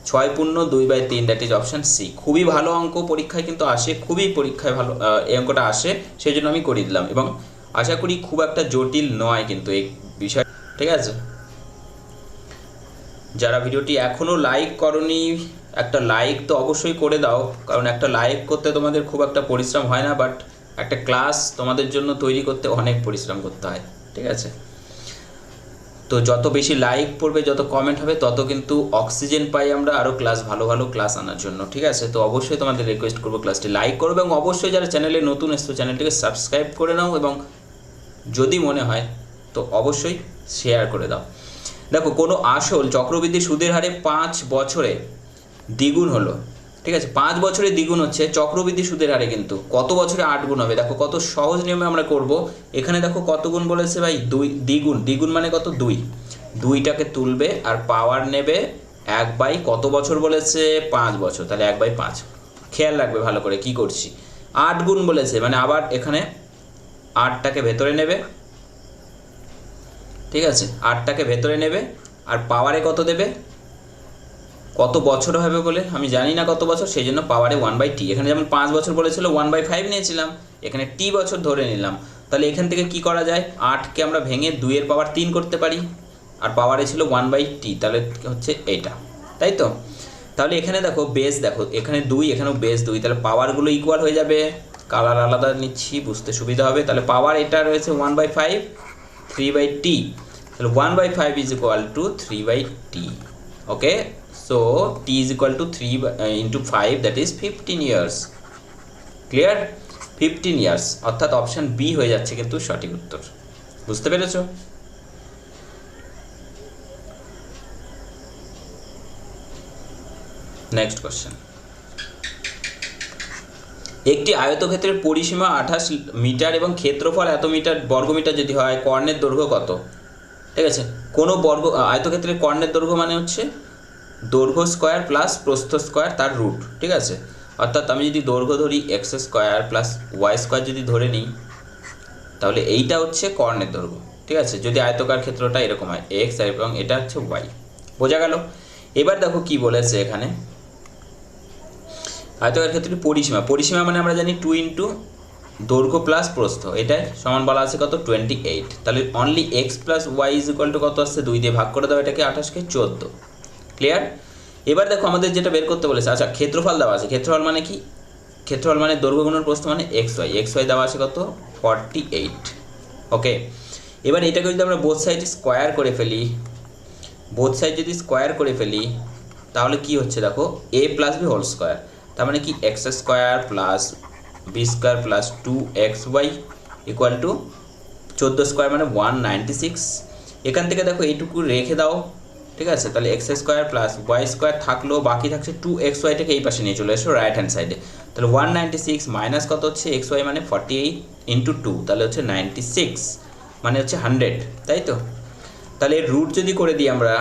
6 পূর্ণ 2/3, দ্যাট ইজ অপশান সি। খুবই ভালো অঙ্ক, পরীক্ষায় কিন্তু আসে, খুবই পরীক্ষায় ভালো এই অঙ্কটা আসে, সেই জন্য আমি করে দিলাম এবং আশা করি খুব একটা জটিল নয় কিন্তু এই বিষয়, ঠিক আছে? যারা ভিডিওটি এখনও লাইক করনি একটা লাইক তো অবশ্যই করে দাও, কারণ একটা লাইক করতে তোমাদের খুব একটা পরিশ্রম হয় না, বাট একটা ক্লাস তোমাদের জন্য তৈরি করতে অনেক পরিশ্রম করতে হয়, ঠিক আছে? তো যত বেশি লাইক পড়বে, যত কমেন্ট হবে, তত কিন্তু অক্সিজেন পাই আমরা আরও ক্লাস ভালো ভালো ক্লাস আনার জন্য, ঠিক আছে? তো অবশ্যই তোমাদের রিকোয়েস্ট করবো ক্লাসটি লাইক করবে এবং অবশ্যই যারা চ্যানেলে নতুন এসছো চ্যানেলটিকে সাবস্ক্রাইব করে নাও এবং যদি মনে হয় তো অবশ্যই শেয়ার করে দাও। দেখো কোনো আসল চক্রবৃদ্ধি সুদের হারে 5 বছরে দ্বিগুণ হলো, ঠিক আছে? 5 বছরে দ্বিগুণ হচ্ছে চক্রবৃদ্ধি সুদের হারে, কিন্তু কত বছরে 8 গুণ হবে? দেখো কত সহজ নিয়মে আমরা করব, এখানে দেখো কত গুণ বলেছে ভাই, 2 দ্বিগুণ, দ্বিগুণ মানে কত 2, 2টাকে তুলবে আর পাওয়ার নেবে 1/, কত বছর বলেছে 5 বছর, তাহলে 1/5, খেয়াল রাখবে ভালো করে কি করছি, 8 গুণ বলেছে মানে আবার এখানে 8টাকে ভেতরে নেবে, ঠিক আছে? 8টাকে ভেতরে নেবে আর পাওয়ারে কত দেবে, কত বছর হবে বলে আমি জানি না কত বছর, সেই জন্য পাওয়ারে 1/t, এখানে যেমন 5 বছর বলেছিল 1/5 নিয়েছিলাম, এখানে t বছর ধরে নিলাম, তাহলে এখান থেকে কি করা যায়, 8কে আমরা ভেঙে 2 এর পাওয়ার 3 করতে পারি আর পাওয়ারে ছিল 1/t, তাহলে হচ্ছে এইটা, তাই তো? তাহলে এখানে দেখো বেস, দেখো এখানে 2 এখানেও বেস 2, তাহলে পাওয়ারগুলো ইকুয়াল হয়ে যাবে, কালার আলাদা নিচ্ছি বুঝতে সুবিধা হবে, তাহলে পাওয়ার এটা রয়েছে 1/5, 3/t, তাহলে 1/5 is equal to 3/t, okay? So t is equal to 3 into 5, that is 15 years, clear? 15 years, অর্থাৎ অপশন বি হয়ে যাচ্ছে কিন্তু সঠিক উত্তর, বুঝতে পেরেছো? নেক্সট কোশ্চেন, একটি আয়তক্ষেত্রের পরিসীমা 28 মিটার এবং ক্ষেত্রফল এত মিটার বর্গমিটার যদি হয়, কর্ণের দৈর্ঘ্য কত? ঠিক আছে, কোনো আয়তক্ষেত্রের কর্ণের দৈর্ঘ্য মানে হচ্ছে দৈর্ঘ্য স্কোয়ার প্লাস প্রস্থ স্কোয়ার তার রুট, ঠিক আছে? অর্থাৎ আমি যদি দৈর্ঘ্য ধরি x square plus Y square যদি ধরে নিই, তাহলে এইটা হচ্ছে কর্ণের দৈর্ঘ্য, ঠিক আছে? যদি আয়তকার ক্ষেত্রটা এরকম হয় x এবং এটা হচ্ছে y, বোঝা গেল? এবার দেখো কি বলেছে এখানে, আয়তকার ক্ষেত্রের পরিসীমা, পরিসীমা মানে আমরা জানি 2 ইন্টু দৈর্ঘ্য প্লাস প্রস্থ, এটাই সমান বলা আছে কত 28, তাহলে only x plus Y is equal to কত আসছে, 2 দিয়ে ভাগ করে দাও এটাকে, 28কে 14, ক্লিয়ার? এবার দেখো আমাদের যেটা বের করতে বলেছে, আচ্ছা ক্ষেত্রফল দেওয়া আছে, ক্ষেত্রফল মানে কি, ক্ষেত্রফল মানে দৈর্ঘ্য গুণন প্রস্থ মানে xy দেওয়া আছে কত 48, ওকে? এবার এটাকে যদি আমরা বোথ সাইড স্কোয়ার করে ফেলি, বোথ সাইড যদি স্কোয়ার করে ফেলি তাহলে কি হচ্ছে দেখো a plus B whole square, তার মানে কি x square plus B square plus 2xy equal to 14 square মানে 196, এখান থেকে দেখো এইটুকু রেখে দাও, ঠিক আছে? তাহলে x square plus Y square থাকলো, বাকি থাকছে 2xyটাকে এই পাশে নিয়ে চলে এসো রাইট হ্যান্ড সাইডে, তাহলে 196 মাইনাস কত হচ্ছে xy মানে 48 ইন্টু 2, তাহলে হচ্ছে 96 মানে হচ্ছে 100, তাই তো? তাহলে রুট যদি করে দিই আমরা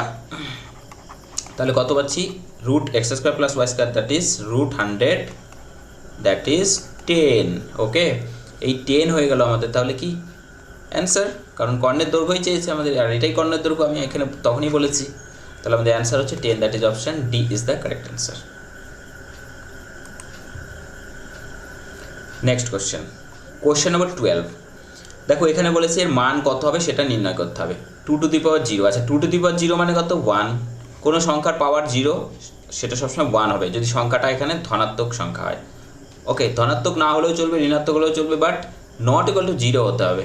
তাহলে কত পাচ্ছি, root x square plus Y square that is root 100, that is 10, okay? এই 10 হয়ে গেল আমাদের, তাহলে কি অ্যান্সার, কারণ কর্ণের দৈর্ঘ্যই চেয়েছে আমাদের আর এটাই কর্ণের দৈর্ঘ্য, আমি এখানে তখনই বলেছি, তাহলে আমাদের অ্যান্সার হচ্ছে 10, that is option D is the correct answer. Next question, question নম্বর 12, দেখো এখানে বলেছে এর মান কত হবে সেটা নির্ণয় করতে হবে, 2 টু দি পাওয়ার 0, আচ্ছা 2 টু দি পাওয়ার 0 মানে কত 1, কোনো সংখ্যার পাওয়ার 0 সেটা সবসময় 1 হবে যদি সংখ্যাটা এখানে ধনাত্মক সংখ্যা হয়, ওকে, ধনাত্মক না হলেও চলবে, ঋণাত্মক হলেও চলবে, বাট নট ইকুয়াল টু 0 হতে হবে,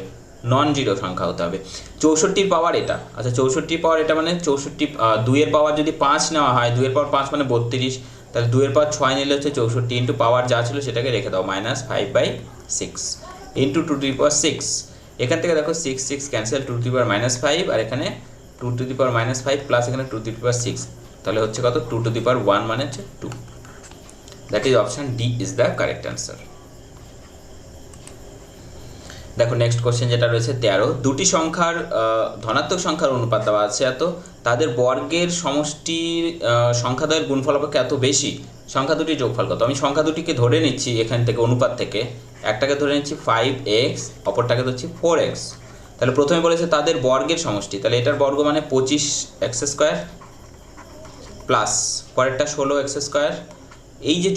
নন জিরো সংখ্যা হতে হবে। 64-র পাওয়ার এটা, আচ্ছা 64-র পাওয়ার এটা মানে 64, 2-এর পাওয়ার যদি 5 নেওয়া হয়, 2-এর পাওয়ার 5 মানে 32, তাহলে 2-এর পাওয়ার 6 নিলে হচ্ছে 64 ইন্টু পাওয়ার যা ছিল সেটাকে রেখে দাও -5/6 ইন্টু 2^6। এখান থেকে দেখো 6 6 ক্যান্সেল, 2^-5, আর এখানে 2^-5 প্লাস এখানে 2^6, তাহলে হচ্ছে কত 2^1 মানে হচ্ছে 2। That is option D is the correct answer. দেখো নেক্সট কোশ্চেন যেটা রয়েছে 13, দুটি সংখ্যার ধনাত্মক সংখ্যার অনুপাত দেওয়া আছে এত, তাদের বর্গের সমষ্টির সংখ্যাদ্বয়ের গুণফল অপেক্ষা এত বেশি, সংখ্যা দুটির যোগফল কত? আমি সংখ্যা দুটিকে ধরে নিচ্ছি এখান থেকে অনুপাত থেকে, একটাকে ধরে নিচ্ছি 5x, অপরটাকে ধরছি 4x। তাহলে প্রথমে বলেছে তাদের বর্গের সমষ্টি, তাহলে এটার বর্গ মানে 25x² প্লাস পরেরটা 16x²। এই যে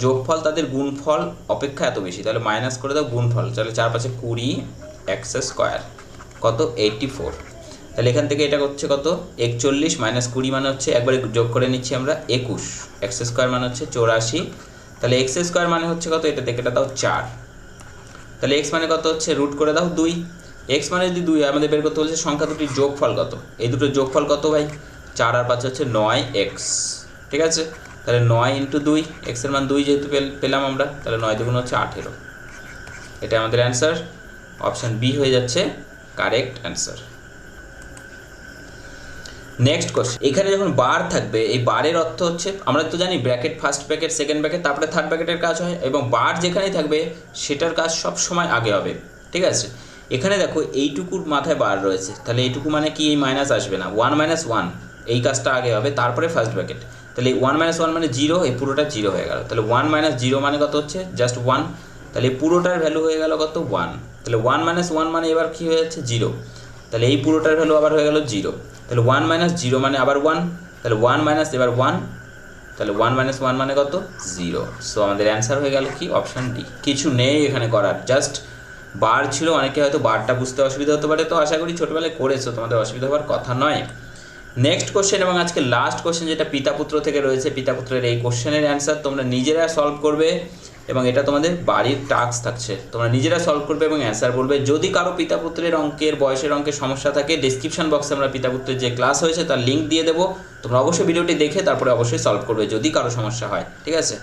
যোগফল তাদের গুণফল অপেক্ষা এত বেশি, তাহলে মাইনাস করে দাও গুণফল, তাহলে 4×5 20x², কত 84। তাহলে এখান থেকে এটা হচ্ছে কত 41 মাইনাস 20 মানে হচ্ছে একবারে যোগ করে নিচ্ছি আমরা 21, x² মানে হচ্ছে 84, তাহলে x² মানে হচ্ছে কত, এটা থেকে এটা দাও 4, তাহলে x মানে কত হচ্ছে রুট করে দাও 2, x মানে যদি 2 হয় আমাদের বের করতে বলছে সংখ্যা দুটির যোগফল কত, এই দুটোর যোগফল কত ভাই 4 আর 5 হচ্ছে 9x, ঠিক আছে। তাহলে 9 ইন্টু 2, এক্সের মান 2 যেহেতু পেলাম আমরা, তাহলে 9 দুগুণ হচ্ছে 18, এটা আমাদের অ্যান্সার, অপশান বি হয়ে যাচ্ছে কারেক্ট অ্যান্সার। নেক্সট কোশ্চেন, এখানে যখন বার থাকবে, এই বারের অর্থ হচ্ছে আমরা তো জানি bracket, first bracket, second bracket, তারপরে থার্ড ব্র্যাকেটের কাজ হয়, এবং বার যেখানেই থাকবে সেটার কাজ সব সময় আগে হবে, ঠিক আছে। এখানে দেখো এইটুকুর মাথায় বার রয়েছে, তাহলে এইটুকু মানে কি এই মাইনাস আসবে না, 1 - 1 এই কাজটা আগে হবে, তারপরে ফার্স্ট ব্র্যাকেট। তাহলে 1 - 1 মানে 0, এই পুরোটা 0 হয়ে গেল, তাহলে 1 - 0 মানে কত হচ্ছে জাস্ট 1, তাহলে এই পুরোটার ভ্যালু হয়ে গেল কত 1, তাহলে 1 - 1 মানে এবার কী হয়ে যাচ্ছে 0, তাহলে এই পুরোটার ভ্যালু আবার হয়ে গেল 0, তাহলে 1 - 0 মানে আবার 1, তাহলে 1 মাইনাস এবার 1, তাহলে 1 - 1 মানে কত 0। সো আমাদের অ্যান্সার হয়ে গেল কি অপশান ডি, কিছু নেই এখানে করার, জাস্ট বার ছিল, অনেকে হয়তো বারটা বুঝতে অসুবিধা হতে পারে, তো আশা করি ছোটোবেলায় করেছো, তোমাদের অসুবিধা হওয়ার কথা নয়। নেক্সট কোশ্চেন এবং আজকে লাস্ট কোশ্চেন যেটা পিতাপুত্র থেকে রয়েছে, পিতাপুত্রের এই কোশ্চেনের অ্যান্সার তোমরা নিজেরা সলভ করবে, এবং এটা তোমাদের বাড়ির টাস্ক থাকছে, তোমরা নিজেরা সলভ করবে এবং অ্যান্সার বলবে। যদি কারো পিতাপুত্রের অঙ্কের, বয়সের অঙ্কের সমস্যা থাকে, ডিসক্রিপশন বক্সে আমরা পিতাপুত্রের যে ক্লাস হয়েছে তার লিঙ্ক দিয়ে দেবো, তোমরা অবশ্যই ভিডিওটি দেখে তারপরে অবশ্যই সলভ করবে যদি কারো সমস্যা হয়, ঠিক আছে।